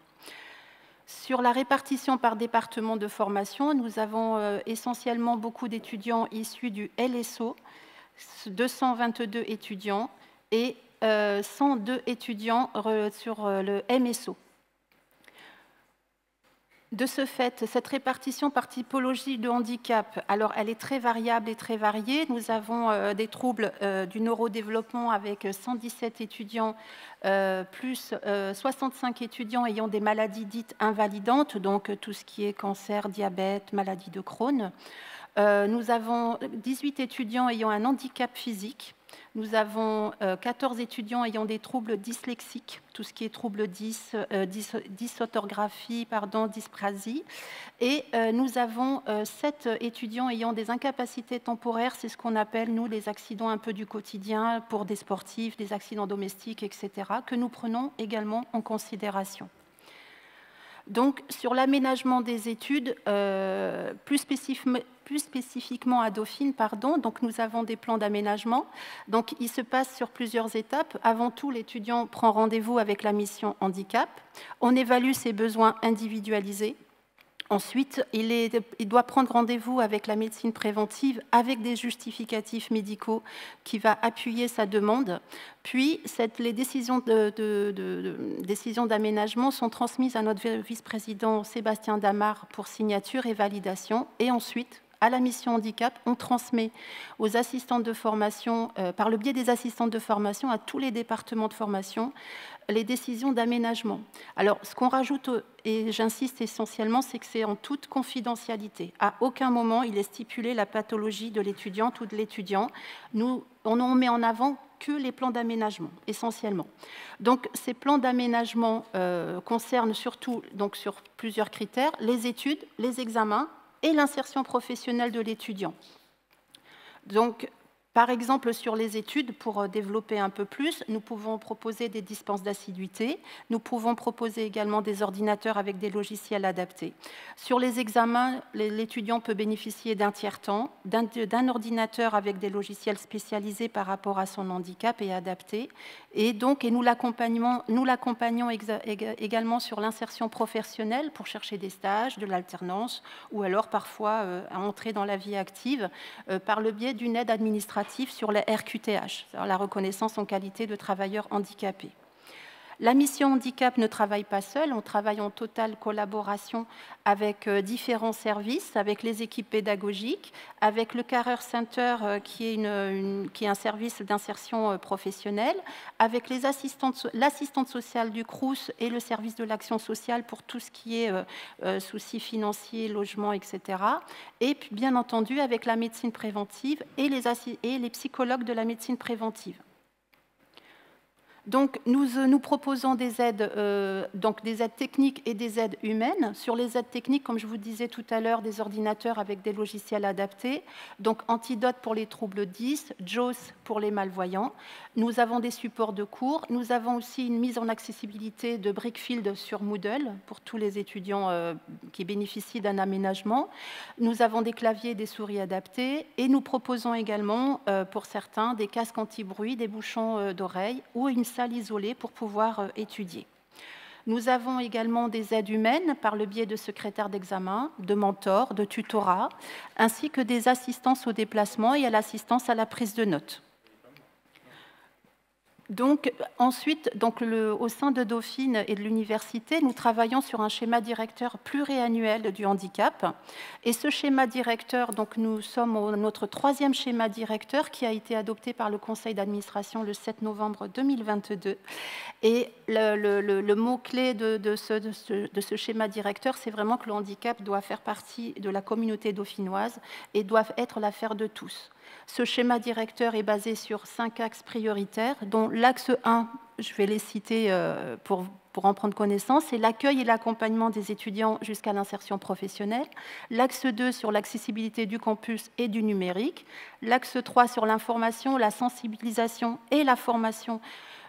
Sur la répartition par département de formation, nous avons essentiellement beaucoup d'étudiants issus du LSO, 222 étudiants et 102 étudiants sur le MSO. De ce fait, cette répartition par typologie de handicap, alors elle est très variable et très variée. Nous avons des troubles du neurodéveloppement avec 117 étudiants, plus 65 étudiants ayant des maladies dites invalidantes, donc tout ce qui est cancer, diabète, maladie de Crohn. Nous avons 18 étudiants ayant un handicap physique. Nous avons 14 étudiants ayant des troubles dyslexiques, tout ce qui est troubles dysorthographie, dysprasie. Et nous avons 7 étudiants ayant des incapacités temporaires, c'est ce qu'on appelle, nous, les accidents un peu du quotidien pour des sportifs, des accidents domestiques, etc., que nous prenons également en considération. Donc, sur l'aménagement des études, plus spécifiquement à Dauphine, donc nous avons des plans d'aménagement. Donc, il se passe sur plusieurs étapes. Avant tout, l'étudiant prend rendez-vous avec la mission handicap. On évalue ses besoins individualisés. Ensuite, il doit prendre rendez-vous avec la médecine préventive avec des justificatifs médicaux qui va appuyer sa demande. Puis, les décisions d'aménagement sont transmises à notre vice-président Sébastien Damar pour signature et validation. Et ensuite, à la mission handicap, on transmet aux assistantes de formation, par le biais des assistantes de formation, à tous les départements de formation, les décisions d'aménagement. Alors, ce qu'on rajoute, et j'insiste essentiellement, c'est que c'est en toute confidentialité. À aucun moment, il est stipulé la pathologie de l'étudiante ou de l'étudiant. On met en avant que les plans d'aménagement, essentiellement. Donc, ces plans d'aménagement concernent surtout, donc, sur plusieurs critères, les études, les examens et l'insertion professionnelle de l'étudiant. Donc, par exemple, sur les études, pour développer un peu plus, nous pouvons proposer des dispenses d'assiduité. Nous pouvons proposer également des ordinateurs avec des logiciels adaptés. Sur les examens, l'étudiant peut bénéficier d'un tiers-temps, d'un ordinateur avec des logiciels spécialisés par rapport à son handicap et adaptés. Et nous l'accompagnons également sur l'insertion professionnelle pour chercher des stages, de l'alternance, ou alors parfois à entrer dans la vie active par le biais d'une aide administrative sur la RQTH, la reconnaissance en qualité de travailleur handicapé. La mission handicap ne travaille pas seule, on travaille en totale collaboration avec différents services, avec les équipes pédagogiques, avec le Career Center qui est un service d'insertion professionnelle, avec l'assistante sociale du Crous et le service de l'action sociale pour tout ce qui est soucis financiers, logement, etc. Et puis, bien entendu avec la médecine préventive et les psychologues de la médecine préventive. Donc, nous proposons des aides, des aides techniques et des aides humaines. Sur les aides techniques, comme je vous disais tout à l'heure, des ordinateurs avec des logiciels adaptés. Donc, Antidote pour les troubles 10, JAWS pour les malvoyants. Nous avons des supports de cours. Nous avons aussi une mise en accessibilité de Brickfield sur Moodle pour tous les étudiants qui bénéficient d'un aménagement. Nous avons des claviers et des souris adaptés. Et nous proposons également, pour certains, des casques anti-bruit, des bouchons d'oreille ou une salle isolée pour pouvoir étudier. Nous avons également des aides humaines par le biais de secrétaires d'examen, de mentors, de tutorats, ainsi que des assistances au déplacement et à l'assistance à la prise de notes. Donc, ensuite, au sein de Dauphine et de l'université, nous travaillons sur un schéma directeur pluriannuel du handicap. Et ce schéma directeur, donc, nous sommes au notre 3e schéma directeur qui a été adopté par le conseil d'administration le 7 novembre 2022. Et le mot-clé de ce schéma directeur, c'est vraiment que le handicap doit faire partie de la communauté dauphinoise et doit être l'affaire de tous. Ce schéma directeur est basé sur 5 axes prioritaires, dont l'axe 1, je vais les citer pour en prendre connaissance, c'est l'accueil et l'accompagnement des étudiants jusqu'à l'insertion professionnelle. L'axe 2 sur l'accessibilité du campus et du numérique. L'axe 3 sur l'information, la sensibilisation et la formation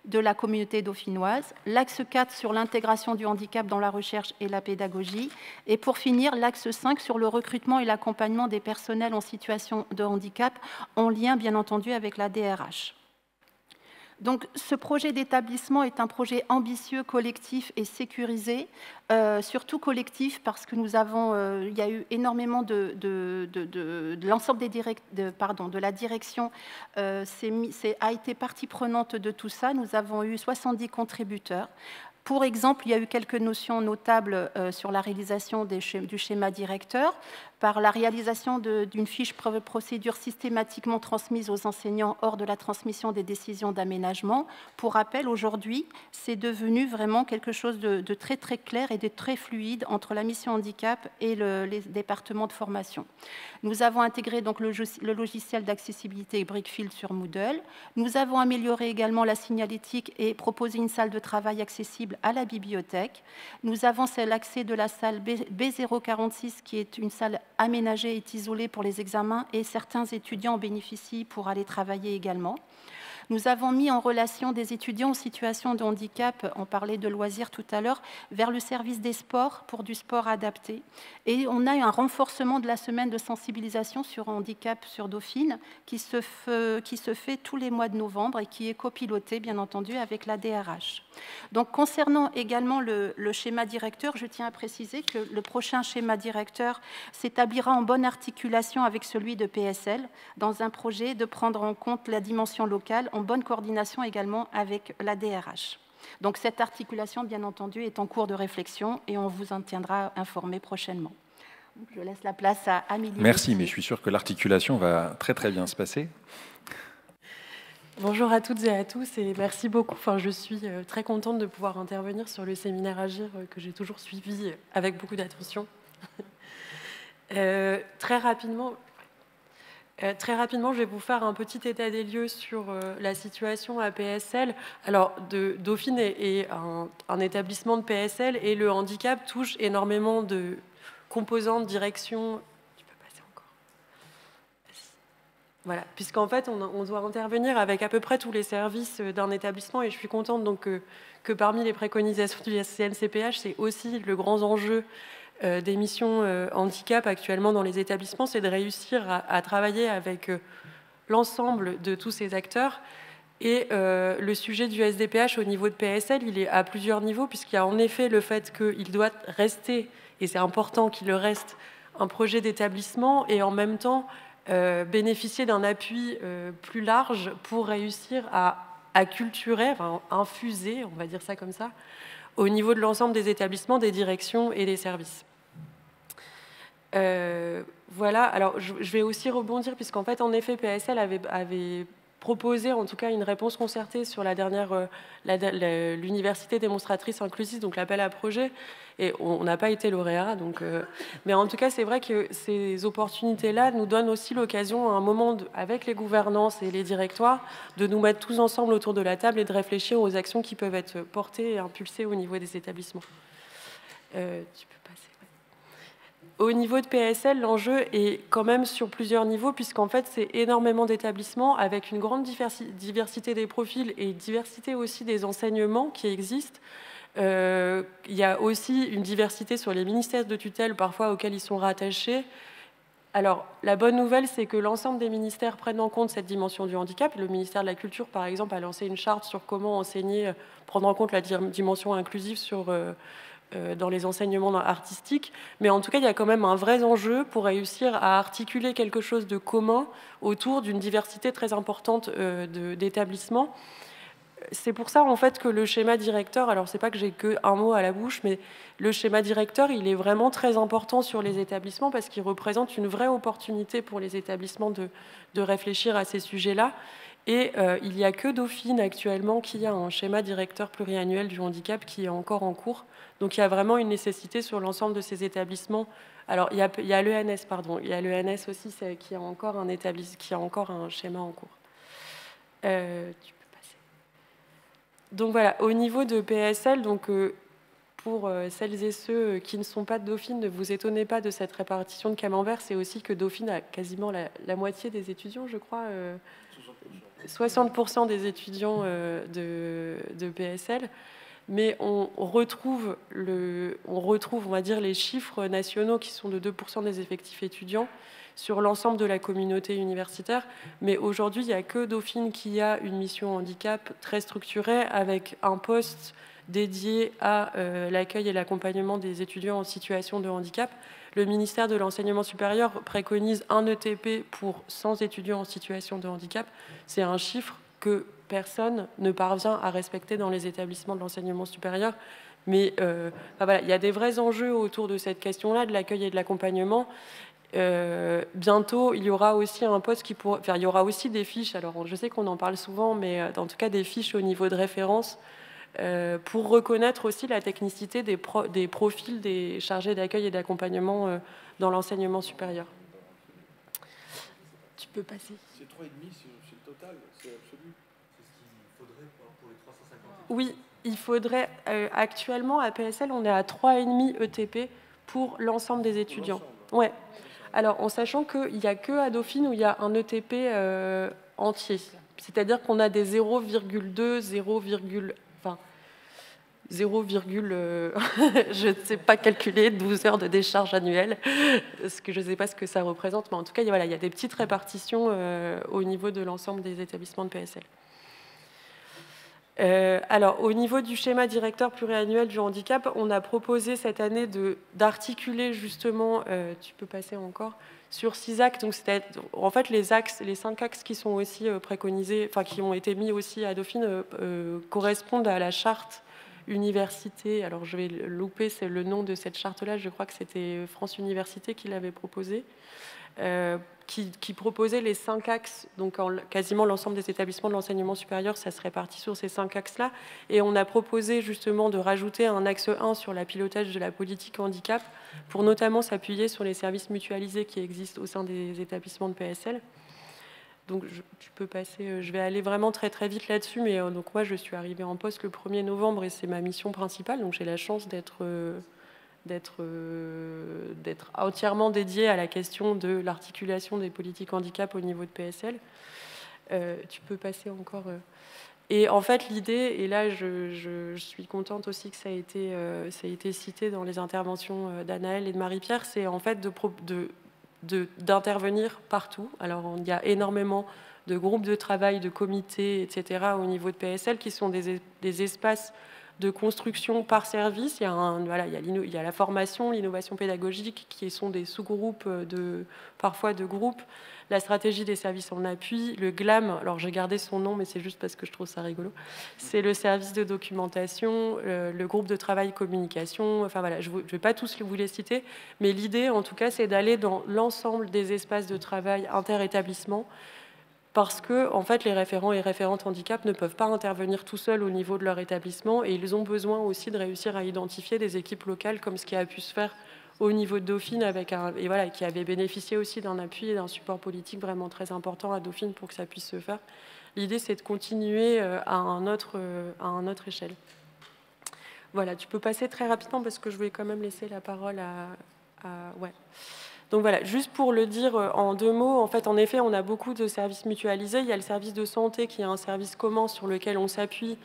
de la communauté dauphinoise, l'axe 4 sur l'intégration du handicap dans la recherche et la pédagogie, et pour finir, l'axe 5 sur le recrutement et l'accompagnement des personnels en situation de handicap, en lien bien entendu avec la DRH. Donc, ce projet d'établissement est un projet ambitieux, collectif et sécurisé, surtout collectif parce que il y a eu énormément de l'ensemble de la direction a été partie prenante de tout ça. Nous avons eu 70 contributeurs. Pour exemple, il y a eu quelques notions notables sur la réalisation du schéma directeur, par la réalisation d'une fiche procédure systématiquement transmise aux enseignants hors de la transmission des décisions d'aménagement. Pour rappel, aujourd'hui, c'est devenu vraiment quelque chose de très très clair et de très fluide entre la mission handicap et les départements de formation. Nous avons intégré donc le logiciel d'accessibilité Brickfield sur Moodle. Nous avons amélioré également la signalétique et proposé une salle de travail accessible à la bibliothèque. Nous avons l'accès de la salle B046 qui est une salle aménagée et isolée pour les examens et certains étudiants en bénéficient pour aller travailler également. Nous avons mis en relation des étudiants en situation de handicap, on parlait de loisirs tout à l'heure, vers le service des sports pour du sport adapté. Et on a eu un renforcement de la semaine de sensibilisation sur handicap sur Dauphine qui se fait tous les mois de novembre et qui est copiloté, bien entendu, avec la DRH. Donc, concernant également le schéma directeur, je tiens à préciser que le prochain schéma directeur s'établira en bonne articulation avec celui de PSL dans un projet de prendre en compte la dimension locale en bonne coordination également avec la DRH. Donc cette articulation, bien entendu, est en cours de réflexion et on vous en tiendra informé prochainement. Je laisse la place à Amélie. Merci, mais je suis sûr que l'articulation va très très bien se passer. Bonjour à toutes et à tous et merci beaucoup. Enfin, je suis très contente de pouvoir intervenir sur le séminaire Agir que j'ai toujours suivi avec beaucoup d'attention. Très rapidement, je vais vous faire un petit état des lieux sur la situation à PSL. Alors, Dauphine est un établissement de PSL et le handicap touche énormément de composantes, directions. Tu peux passer encore. Voilà, puisqu'en fait, on doit intervenir avec à peu près tous les services d'un établissement et je suis contente donc, que parmi les préconisations du CNCPH, c'est aussi le grand enjeu des missions handicap actuellement dans les établissements, c'est de réussir à travailler avec l'ensemble de tous ces acteurs. Et le sujet du SDPH au niveau de PSL, il est à plusieurs niveaux, puisqu'il y a en effet le fait qu'il doit rester, et c'est important qu'il le reste, un projet d'établissement, et en même temps bénéficier d'un appui plus large pour réussir à acculturer, enfin, infuser, on va dire ça comme ça, au niveau de l'ensemble des établissements, des directions et des services. Voilà, alors je vais aussi rebondir, puisqu'en fait, en effet, PSL avait proposé en tout cas une réponse concertée sur la dernière, l'université démonstratrice inclusive, donc l'appel à projet, et on n'a pas été lauréat. Donc, mais en tout cas, c'est vrai que ces opportunités-là nous donnent aussi l'occasion, à un moment, avec les gouvernances et les directoires, de nous mettre tous ensemble autour de la table et de réfléchir aux actions qui peuvent être portées et impulsées au niveau des établissements. Tu peux passer. Au niveau de PSL, l'enjeu est quand même sur plusieurs niveaux, puisqu'en fait, c'est énormément d'établissements avec une grande diversité des profils et diversité aussi des enseignements qui existent. Il y a aussi une diversité sur les ministères de tutelle, parfois auxquels ils sont rattachés. Alors, la bonne nouvelle, c'est que l'ensemble des ministères prennent en compte cette dimension du handicap. Le ministère de la Culture, par exemple, a lancé une charte sur comment enseigner, prendre en compte la dimension inclusive dans les enseignements artistiques. Mais en tout cas, il y a quand même un vrai enjeu pour réussir à articuler quelque chose de commun autour d'une diversité très importante d'établissements. C'est pour ça, en fait, que le schéma directeur, alors c'est pas que j'ai qu'un mot à la bouche, mais le schéma directeur, il est vraiment très important sur les établissements parce qu'il représente une vraie opportunité pour les établissements de réfléchir à ces sujets-là. Et il n'y a que Dauphine actuellement qui a un schéma directeur pluriannuel du handicap qui est encore en cours. Donc il y a vraiment une nécessité sur l'ensemble de ces établissements. Alors il y a l'ENS, pardon, il y a l'ENS aussi qui a encore un schéma en cours. Tu peux passer. Donc voilà, au niveau de PSL, donc pour celles et ceux qui ne sont pas de Dauphine, ne vous étonnez pas de cette répartition de camembert. C'est aussi que Dauphine a quasiment la moitié des étudiants, je crois. 60% des étudiants de PSL, mais on retrouve, on va dire, les chiffres nationaux qui sont de 2% des effectifs étudiants sur l'ensemble de la communauté universitaire. Mais aujourd'hui, il n'y a que Dauphine qui a une mission handicap très structurée avec un poste dédié à l'accueil et l'accompagnement des étudiants en situation de handicap. Le ministère de l'Enseignement supérieur préconise un ETP pour 100 étudiants en situation de handicap. C'est un chiffre que personne ne parvient à respecter dans les établissements de l'enseignement supérieur. Mais voilà, il y a des vrais enjeux autour de cette question-là, de l'accueil et de l'accompagnement. Bientôt, il y aura aussi un poste qui pourra... Enfin, il y aura aussi des fiches. Alors, je sais qu'on en parle souvent, mais en tout cas, des fiches au niveau de référence pour reconnaître aussi la technicité des profils des chargés d'accueil et d'accompagnement dans l'enseignement supérieur. Tu peux passer. C'est 3,5, c'est le total, c'est absolu. C'est ce qu'il faudrait pour les 350. Oui, il faudrait... actuellement, à PSL, on est à 3,5 ETP pour l'ensemble des étudiants. Ouais. Alors, en sachant qu'il n'y a que à Dauphine où il y a un ETP entier. C'est-à-dire qu'on a des 0,2, 0, je ne sais pas calculer, 12 heures de décharge annuelle, parce que je ne sais pas ce que ça représente, mais en tout cas, voilà, il y a des petites répartitions au niveau de l'ensemble des établissements de PSL. Alors, au niveau du schéma directeur pluriannuel du handicap, on a proposé cette année d'articuler justement, tu peux passer encore, sur 6 axes. Donc, en fait, les 5 axes qui sont aussi préconisés, enfin qui ont été mis aussi à Dauphine, correspondent à la charte université. Alors, je vais louper, c'est le nom de cette charte-là. Je crois que c'était France Université qui l'avait proposé. Qui proposait les 5 axes, donc quasiment l'ensemble des établissements de l'enseignement supérieur, ça se répartit sur ces 5 axes-là. Et on a proposé justement de rajouter un axe 1 sur la pilotage de la politique handicap, pour notamment s'appuyer sur les services mutualisés qui existent au sein des établissements de PSL. Donc tu peux passer, je vais aller vraiment très très vite là-dessus, mais donc moi je suis arrivée en poste le 1er novembre et c'est ma mission principale, donc j'ai la chance d'être entièrement dédié à la question de l'articulation des politiques handicap au niveau de PSL. Tu peux passer encore. Et en fait, l'idée, et là je suis contente aussi que ça a été cité dans les interventions d'Anaëlle et de Marie-Pierre, c'est en fait d'intervenir partout. Alors il y a énormément de groupes de travail, de comités, etc. au niveau de PSL qui sont des espaces de construction par service. Il y a la formation, l'innovation pédagogique qui sont des sous-groupes parfois de groupes, la stratégie des services en appui, le GLAM, alors j'ai gardé son nom mais c'est juste parce que je trouve ça rigolo, c'est le service de documentation, le groupe de travail communication, enfin voilà, je ne vais pas tous vous les citer, mais l'idée en tout cas c'est d'aller dans l'ensemble des espaces de travail inter-établissements parce que en fait, les référents et référentes handicap ne peuvent pas intervenir tout seuls au niveau de leur établissement et ils ont besoin aussi de réussir à identifier des équipes locales comme ce qui a pu se faire au niveau de Dauphine et voilà, qui avait bénéficié aussi d'un appui et d'un support politique vraiment très important à Dauphine pour que ça puisse se faire. L'idée, c'est de continuer à un autre échelle. Voilà, tu peux passer très rapidement parce que je voulais quand même laisser la parole ouais. Donc voilà, juste pour le dire en 2 mots, en fait, en effet, on a beaucoup de services mutualisés. Il y a le service de santé qui est un service commun sur lequel on s'appuie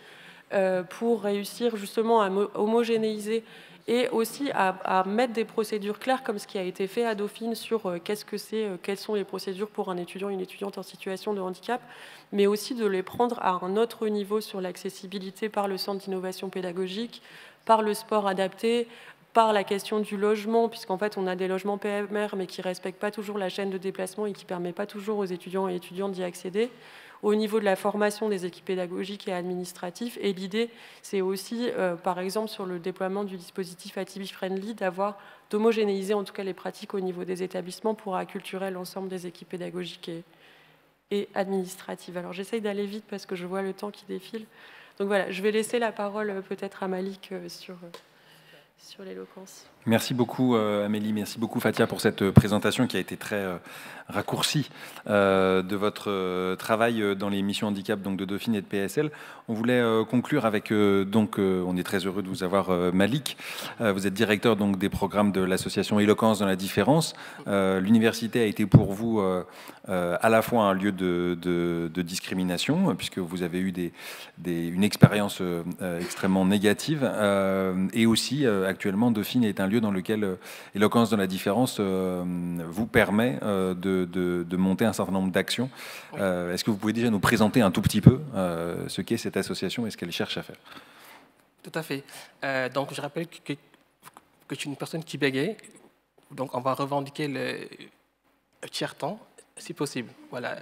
pour réussir justement à homogénéiser et aussi à mettre des procédures claires comme ce qui a été fait à Dauphine sur quelles sont les procédures pour un étudiant, une étudiante en situation de handicap, mais aussi de les prendre à un autre niveau sur l'accessibilité par le centre d'innovation pédagogique, par le sport adapté, par la question du logement, puisqu'en fait on a des logements PMR mais qui ne respectent pas toujours la chaîne de déplacement et qui ne permettent pas toujours aux étudiants et étudiantes d'y accéder, au niveau de la formation des équipes pédagogiques et administratives. Et l'idée, c'est aussi, par exemple, sur le déploiement du dispositif Atibi Friendly, d'homogénéiser en tout cas les pratiques au niveau des établissements pour acculturer l'ensemble des équipes pédagogiques et administratives. Alors j'essaye d'aller vite parce que je vois le temps qui défile. Donc voilà, je vais laisser la parole peut-être à Malik sur l'éloquence. Merci beaucoup Amélie, merci beaucoup Fatia pour cette présentation qui a été très raccourcie de votre travail dans les missions handicap donc de Dauphine et de PSL. On voulait conclure avec, on est très heureux de vous avoir Malik. Vous êtes directeur donc des programmes de l'association Éloquence dans la différence. L'université a été pour vous à la fois un lieu de discrimination, puisque vous avez eu une expérience extrêmement négative, et aussi actuellement Dauphine est un lieu dans lequel Éloquence dans la différence vous permet de monter un certain nombre d'actions. Oui. Est-ce que vous pouvez déjà nous présenter un tout petit peu ce qu'est cette association et ce qu'elle cherche à faire? Tout à fait. Donc je rappelle que je suis une personne qui bégaye, donc on va revendiquer le tiers-temps si possible. Voilà.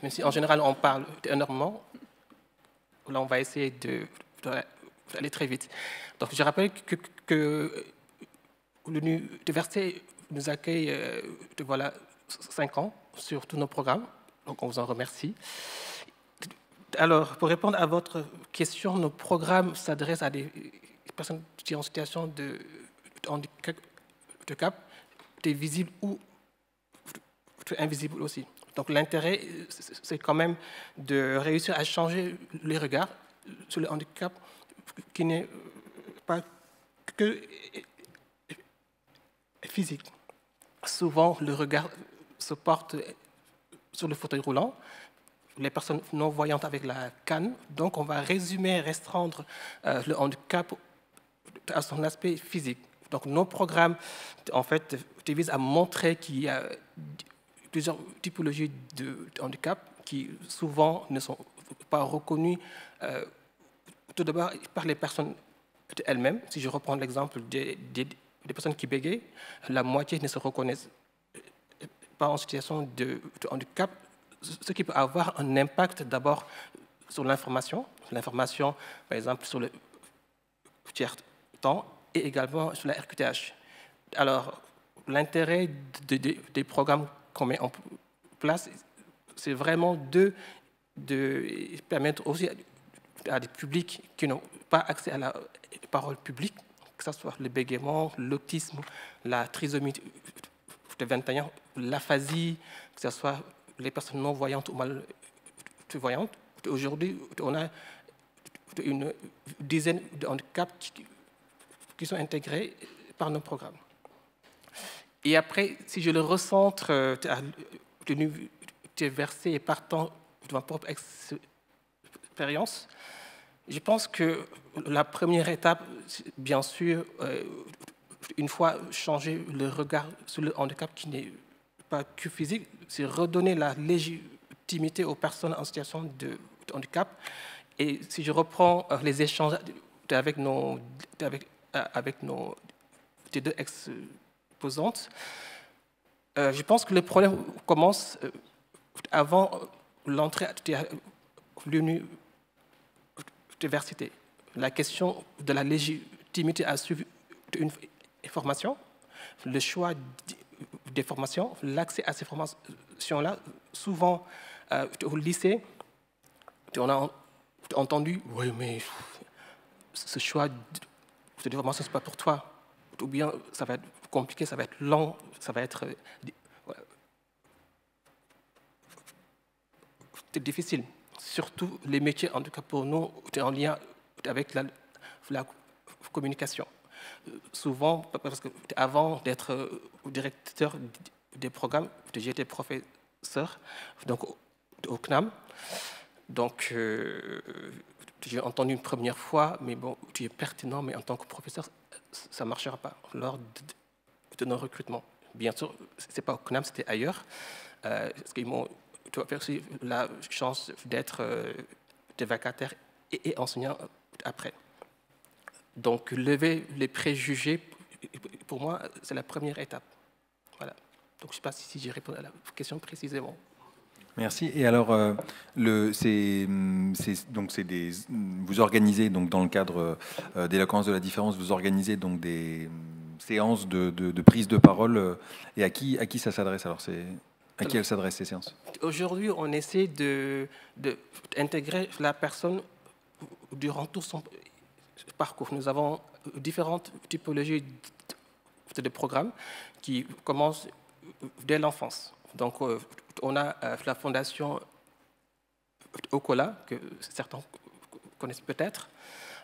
Même si en général on parle énormément, là on va essayer d'aller très vite. Donc je rappelle que l'université nous accueille voilà 5 ans sur tous nos programmes, donc on vous en remercie. Alors, pour répondre à votre question, nos programmes s'adressent à des personnes qui sont en situation de handicap, des visibles ou invisibles aussi. Donc l'intérêt, c'est quand même de réussir à changer les regards sur le handicap qui n'est pas que physique. Souvent, le regard se porte sur le fauteuil roulant, les personnes non-voyantes avec la canne. Donc, on va restreindre le handicap à son aspect physique. Donc, nos programmes, en fait, visent à montrer qu'il y a plusieurs typologies de handicap qui, souvent, ne sont pas reconnues tout d'abord par les personnes elles-mêmes. Si je reprends l'exemple des personnes qui bégayent, la moitié ne se reconnaissent pas en situation de handicap, ce qui peut avoir un impact d'abord sur l'information, par exemple sur le tiers-temps et également sur la RQTH. Alors, l'intérêt des programmes qu'on met en place, c'est vraiment de permettre aussi à des publics qui n'ont pas accès à la parole publique, que ce soit le bégaiement, l'autisme, la trisomie de 21, l'aphasie, que ce soit les personnes non-voyantes ou malvoyantes. Aujourd'hui, on a une dizaine de handicaps qui sont intégrés par nos programmes. Et après, si je le recentre à l'université et partant de ma propre expérience, je pense que la première étape, bien sûr, une fois changé le regard sur le handicap qui n'est pas que physique, c'est redonner la légitimité aux personnes en situation de handicap. Et si je reprends les échanges avec nos deux exposantes, je pense que le problème commence avant l'entrée à l'université. La question de la légitimité à suivre une formation, le choix des formations, l'accès à ces formations-là, souvent Au lycée, on a entendu, oui, mais ce choix de formation, ce n'est pas pour toi. Ou bien ça va être compliqué, ça va être long, ça va être difficile. Surtout les métiers, en tout cas pour nous, en lien avec la communication. Souvent, parce que avant d'être directeur des programmes, j'étais professeur donc, au CNAM. Donc, j'ai entendu une première fois, mais bon, tu es pertinent, mais en tant que professeur, ça ne marchera pas lors de nos recrutements. Bien sûr, ce n'est pas au CNAM, c'était ailleurs. Parce qu'ils m'ont aussi la chance d'être des vacataires et enseignants après. Donc, lever les préjugés, pour moi, c'est la première étape. Voilà. Donc, je ne sais pas si j'ai répondu à la question précisément. Merci. Et alors, vous organisez donc dans le cadre d'éloquence de la différence, vous organisez donc des séances de prise de parole. Et à qui ça s'adresse alors à qui elles s'adressent ces séances? Aujourd'hui, on essaie d'intégrer la personne durant tout son parcours. Nous avons différentes typologies de programmes qui commencent dès l'enfance. Donc, on a la fondation Okola, que certains connaissent peut-être,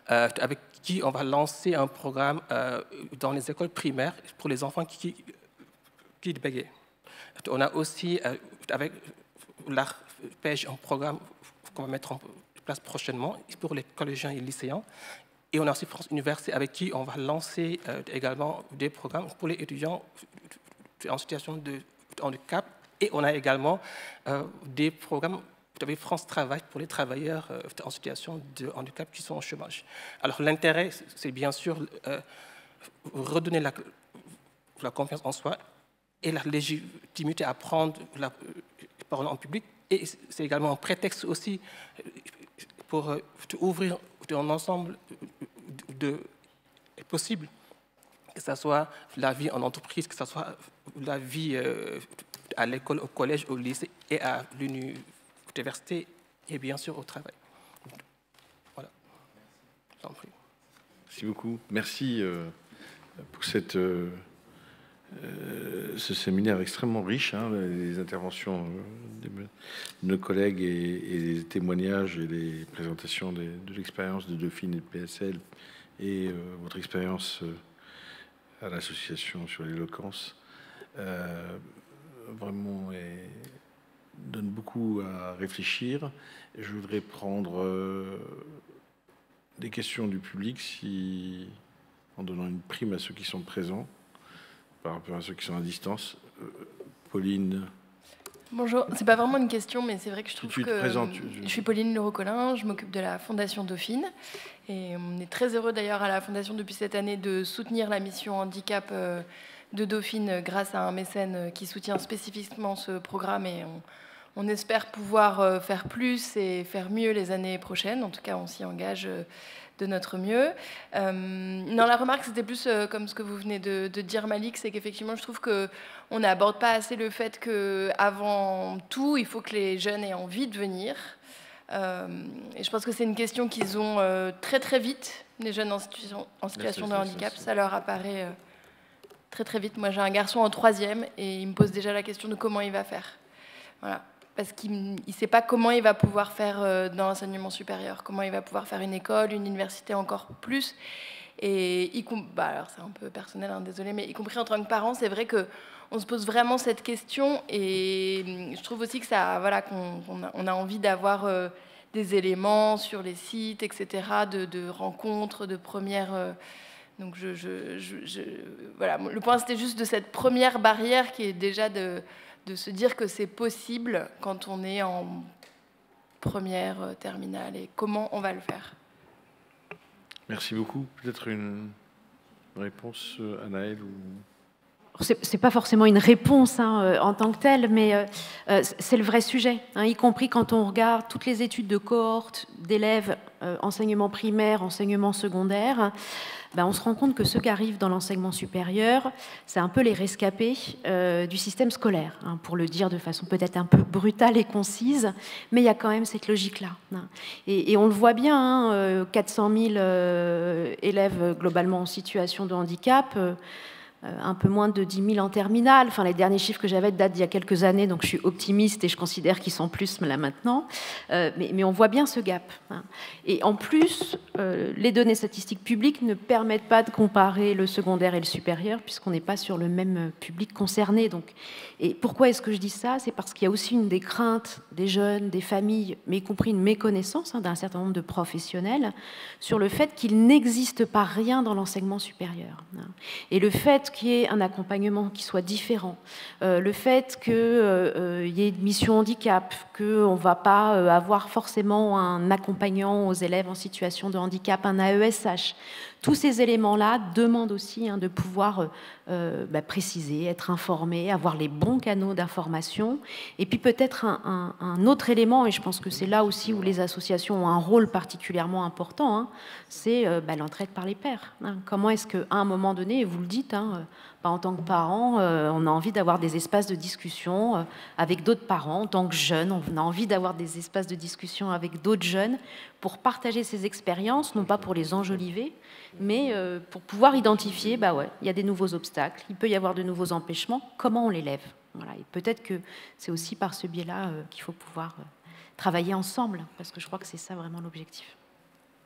avec qui on va lancer un programme dans les écoles primaires pour les enfants qui bégayent. On a aussi, avec l'ARPEJ, un programme qu'on va mettre en place prochainement pour les collégiens et lycéens. Et on a aussi France Université, avec qui on va lancer également des programmes pour les étudiants en situation de handicap. Et on a également des programmes avec France Travail pour les travailleurs en situation de handicap qui sont au chômage. Alors l'intérêt, c'est bien sûr redonner la confiance en soi et la légitimité à prendre la parole en public. Et c'est également un prétexte aussi pour ouvrir un ensemble de possibles, que ce soit la vie en entreprise, que ce soit la vie à l'école, au collège, au lycée et à l'université et bien sûr au travail. Voilà. J'en prie. Merci beaucoup. Merci pour ce séminaire extrêmement riche, hein, les interventions de nos collègues et les témoignages et les présentations de l'expérience de Dauphine et de PSL et votre expérience à l'association sur l'éloquence. Vraiment donne beaucoup à réfléchir. Je voudrais prendre des questions du public en donnant une prime à ceux qui sont présents par rapport à ceux qui sont à distance. Pauline. Bonjour, c'est pas vraiment une question, mais c'est vrai que je trouve tu te que présentes, je suis Pauline Leroux-Collin, je m'occupe de la Fondation Dauphine et on est très heureux d'ailleurs à la Fondation depuis cette année de soutenir la mission handicap de Dauphine grâce à un mécène qui soutient spécifiquement ce programme et on espère pouvoir faire plus et faire mieux les années prochaines. En tout cas, on s'y engage de notre mieux. Non, la remarque, c'était plus comme ce que vous venez de dire, Malik, c'est qu'effectivement, je trouve qu'on n'aborde pas assez le fait qu'avant tout, il faut que les jeunes aient envie de venir. Et je pense que c'est une question qu'ils ont très très vite, les jeunes en situation de handicap. Ça leur apparaît très très vite. Moi, j'ai un garçon en 3e et il me pose déjà la question de comment il va faire. Voilà. Parce qu'il ne sait pas comment il va pouvoir faire dans l'enseignement supérieur, comment il va pouvoir faire une école, une université encore plus. Et alors c'est un peu personnel, hein, désolé, mais y compris en tant que parent, c'est vrai qu'on se pose vraiment cette question. Et je trouve aussi que ça, voilà, qu'on a envie d'avoir des éléments sur les sites, etc., de rencontres, de premières. Donc voilà, le point c'était juste de cette première barrière qui est déjà de se dire que c'est possible quand on est en première terminale et comment on va le faire. Merci beaucoup. Peut-être une réponse, Anaëlle ou... c'est pas forcément une réponse en tant que telle, mais c'est le vrai sujet, y compris quand on regarde toutes les études de cohorte d'élèves enseignement primaire, enseignement secondaire. On se rend compte que ceux qui arrivent dans l'enseignement supérieur, c'est un peu les rescapés du système scolaire, pour le dire de façon peut-être un peu brutale et concise, mais il y a quand même cette logique-là. Et on le voit bien, 400 000 élèves globalement en situation de handicap, un peu moins de 10 000 en terminale. Enfin, les derniers chiffres que j'avais datent d'il y a quelques années, donc je suis optimiste et je considère qu'ils sont plus là maintenant. Mais on voit bien ce gap. Et en plus, les données statistiques publiques ne permettent pas de comparer le secondaire et le supérieur, puisqu'on n'est pas sur le même public concerné. Donc, et pourquoi est-ce que je dis ça? C'est parce qu'il y a aussi une des craintes des jeunes, des familles, mais y compris une méconnaissance d'un certain nombre de professionnels sur le fait qu'il n'existe pas rien dans l'enseignement supérieur. Et le fait qu'il y ait un accompagnement qui soit différent, le fait qu'il y ait une mission handicap, qu'on ne va pas avoir forcément un accompagnant aux élèves en situation de handicap, un AESH, tous ces éléments-là demandent aussi de pouvoir préciser, être informé, avoir les bons canaux d'information. Et puis peut-être un autre élément, et je pense que c'est là aussi où les associations ont un rôle particulièrement important, c'est l'entraide par les pairs. Comment est-ce qu'à un moment donné, et vous le dites, en tant que parent, on a envie d'avoir des espaces de discussion avec d'autres parents. En tant que jeune, on a envie d'avoir des espaces de discussion avec d'autres jeunes pour partager ces expériences, non pas pour les enjoliver, mais pour pouvoir identifier, il y a des nouveaux obstacles, il peut y avoir de nouveaux empêchements, comment on les lève. Voilà. Et peut-être que c'est aussi par ce biais-là qu'il faut pouvoir travailler ensemble, parce que je crois que c'est ça vraiment l'objectif.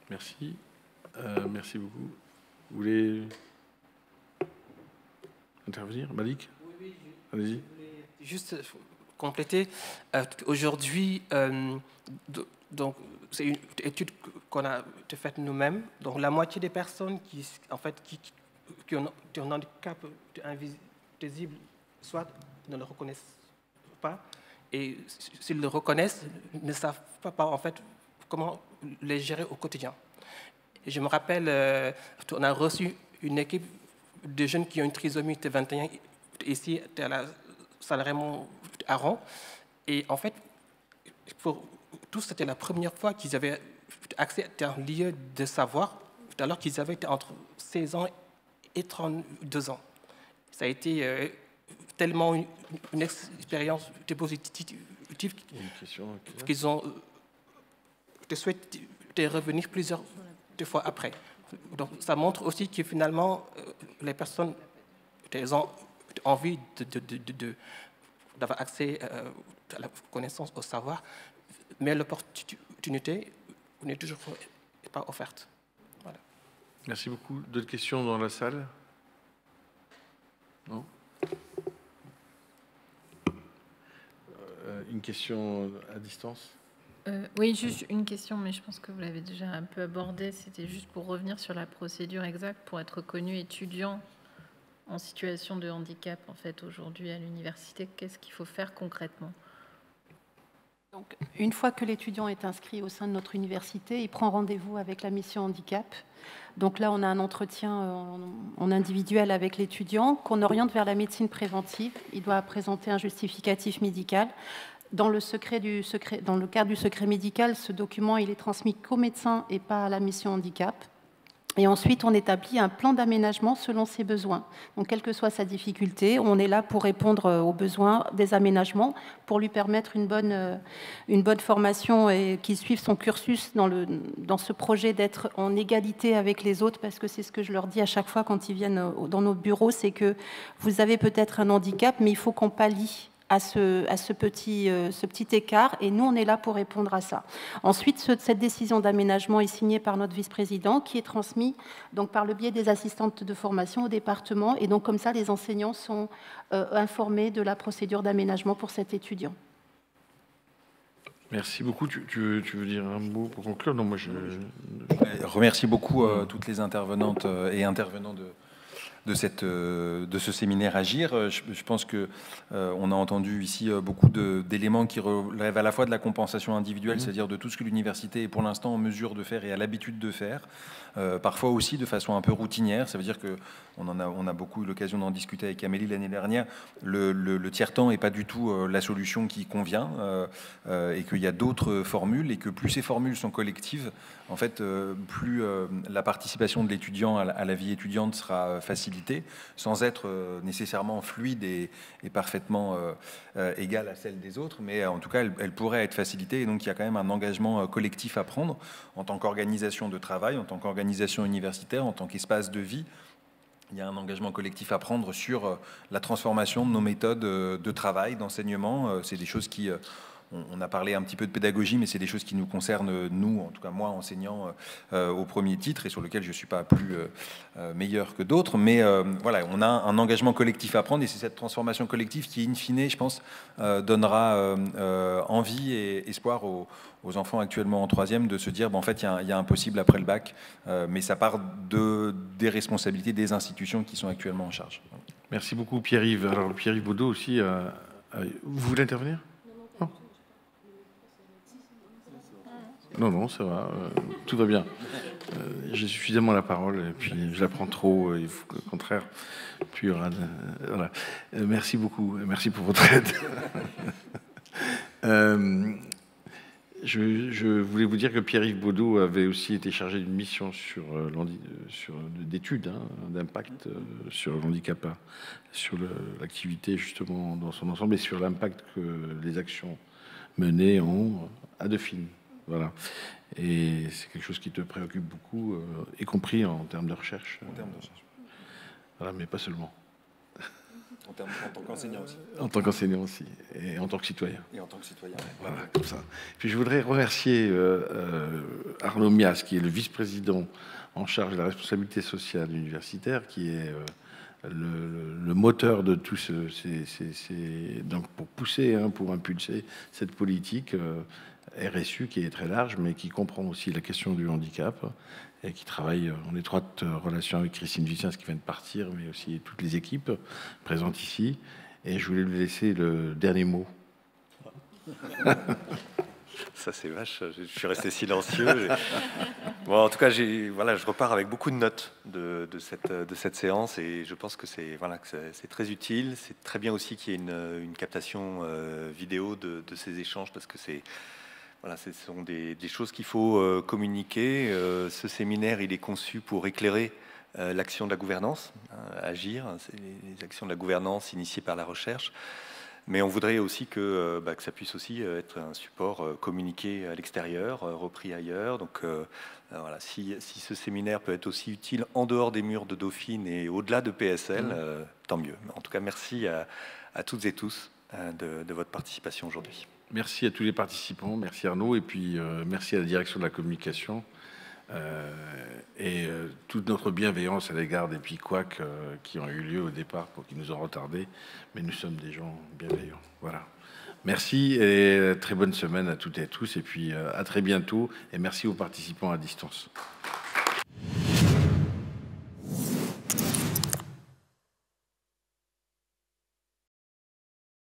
Merci. Merci beaucoup. Vous voulez intervenir, Malik? Oui, allez-y. Juste compléter. Aujourd'hui, donc c'est une étude qu'on a faite nous-mêmes. Donc la moitié des personnes qui ont un handicap invisible, soit ne le reconnaissent pas, et s'ils le reconnaissent, ne savent pas en fait comment les gérer au quotidien. Et je me rappelle, on a reçu une équipe de jeunes qui ont une trisomie T21 ici à la salle Raymond Aron. Et en fait, pour tous, c'était la première fois qu'ils avaient accès à un lieu de savoir, alors qu'ils avaient été entre 16 ans et 32 ans. Ça a été tellement une expérience positive qu'ils ont souhaité revenir plusieurs fois après. Donc, ça montre aussi que finalement, les personnes ont envie d'avoir accès à la connaissance, au savoir, mais l'opportunité n'est toujours pas offerte. Voilà. Merci beaucoup. D'autres questions dans la salle? Non? Une question à distance? Oui, juste une question, mais je pense que vous l'avez déjà un peu abordée. C'était juste pour revenir sur la procédure exacte pour être reconnu étudiant en situation de handicap, en fait, aujourd'hui à l'université. Qu'est-ce qu'il faut faire concrètement? Donc, une fois que l'étudiant est inscrit au sein de notre université, il prend rendez-vous avec la mission handicap. Donc là, on a un entretien en individuel avec l'étudiant qu'on oriente vers la médecine préventive. Il doit présenter un justificatif médical. Dans le cadre du secret médical, ce document il est transmis qu'au médecin et pas à la mission handicap. Et ensuite, on établit un plan d'aménagement selon ses besoins. Donc, quelle que soit sa difficulté, on est là pour répondre aux besoins des aménagements, pour lui permettre une bonne formation et qu'il suive son cursus dans ce projet d'être en égalité avec les autres, parce que c'est ce que je leur dis à chaque fois quand ils viennent dans nos bureaux, c'est que vous avez peut-être un handicap, mais il faut qu'on pallie à ce petit écart, et nous, on est là pour répondre à ça. Ensuite, cette décision d'aménagement est signée par notre vice-président, qui est transmise donc, par le biais des assistantes de formation au département, et donc comme ça, les enseignants sont informés de la procédure d'aménagement pour cet étudiant. Merci beaucoup. Tu veux dire un mot pour conclure? Non, moi je remercie beaucoup toutes les intervenantes et intervenants ce séminaire Agir. Je pense qu'on a entendu ici beaucoup d'éléments qui relèvent à la fois de la compensation individuelle, c'est-à-dire de tout ce que l'université est pour l'instant en mesure de faire et a l'habitude de faire, parfois aussi de façon un peu routinière. Ça veut dire qu'on a beaucoup eu l'occasion d'en discuter avec Amélie l'année dernière. Le tiers-temps n'est pas du tout la solution qui convient, et qu'il y a d'autres formules, et que plus ces formules sont collectives, en fait, plus la participation de l'étudiant à la vie étudiante sera facilitée, sans être nécessairement fluide et parfaitement égale à celle des autres, mais en tout cas, elle pourrait être facilitée, et donc il y a quand même un engagement collectif à prendre en tant qu'organisation de travail, en tant qu'organisation universitaire, en tant qu'espace de vie. Il y a un engagement collectif à prendre sur la transformation de nos méthodes de travail, d'enseignement. C'est des choses qui... On a parlé un petit peu de pédagogie, mais c'est des choses qui nous concernent, nous, en tout cas moi, enseignant au premier titre, et sur lequel je ne suis pas plus meilleur que d'autres. Mais voilà, on a un engagement collectif à prendre, et c'est cette transformation collective qui, in fine, je pense, donnera envie et espoir aux enfants actuellement en troisième de se dire, en fait, il y a un possible après le bac, mais ça part des responsabilités des institutions qui sont actuellement en charge. Merci beaucoup, Pierre-Yves. Alors, Pierre-Yves Baudot aussi, vous voulez intervenir ? Non, ça va, tout va bien. J'ai suffisamment la parole, et puis je la prends trop, il faut, au contraire. Puis, voilà. Merci beaucoup, merci pour votre aide. Je voulais vous dire que Pierre-Yves Baudot avait aussi été chargé d'une mission d'études d'impact sur le handicap, sur l'activité justement dans son ensemble, et sur l'impact que les actions menées ont à Dauphine. Voilà. Et c'est quelque chose qui te préoccupe beaucoup, y compris en termes de recherche. En termes de recherche. Voilà, mais pas seulement. En tant qu'enseignant aussi. En tant qu'enseignant aussi, et en tant que citoyen. Et en tant que citoyen. Voilà, comme ça. Puis je voudrais remercier Arnaud Mias, qui est le vice-président en charge de la responsabilité sociale universitaire, qui est le moteur de tout donc pour pousser, pour impulser cette politique RSU qui est très large, mais qui comprend aussi la question du handicap, et qui travaille en étroite relation avec Christine Vicens, qui vient de partir, mais aussi toutes les équipes présentes ici. Et je voulais lui laisser le dernier mot. Ça, c'est vache. Je suis resté silencieux. Bon, en tout cas, je repars avec beaucoup de notes de cette séance, et je pense que c'est très utile. C'est très bien aussi qu'il y ait une captation vidéo de ces échanges, parce que ce sont des choses qu'il faut communiquer. Ce séminaire, il est conçu pour éclairer l'action de la gouvernance, Agir. C'est les actions de la gouvernance initiées par la recherche. Mais on voudrait aussi que ça puisse aussi être un support communiqué à l'extérieur, repris ailleurs. Donc voilà, si ce séminaire peut être aussi utile en dehors des murs de Dauphine et au-delà de PSL, tant mieux. En tout cas, merci à toutes et tous de votre participation aujourd'hui. Merci à tous les participants, merci Arnaud, et puis merci à la direction de la communication, et toute notre bienveillance à l'égard des petits couacs qui ont eu lieu au départ, qui nous ont retardés, mais nous sommes des gens bienveillants. Voilà. Merci et très bonne semaine à toutes et à tous, et puis à très bientôt, et merci aux participants à distance.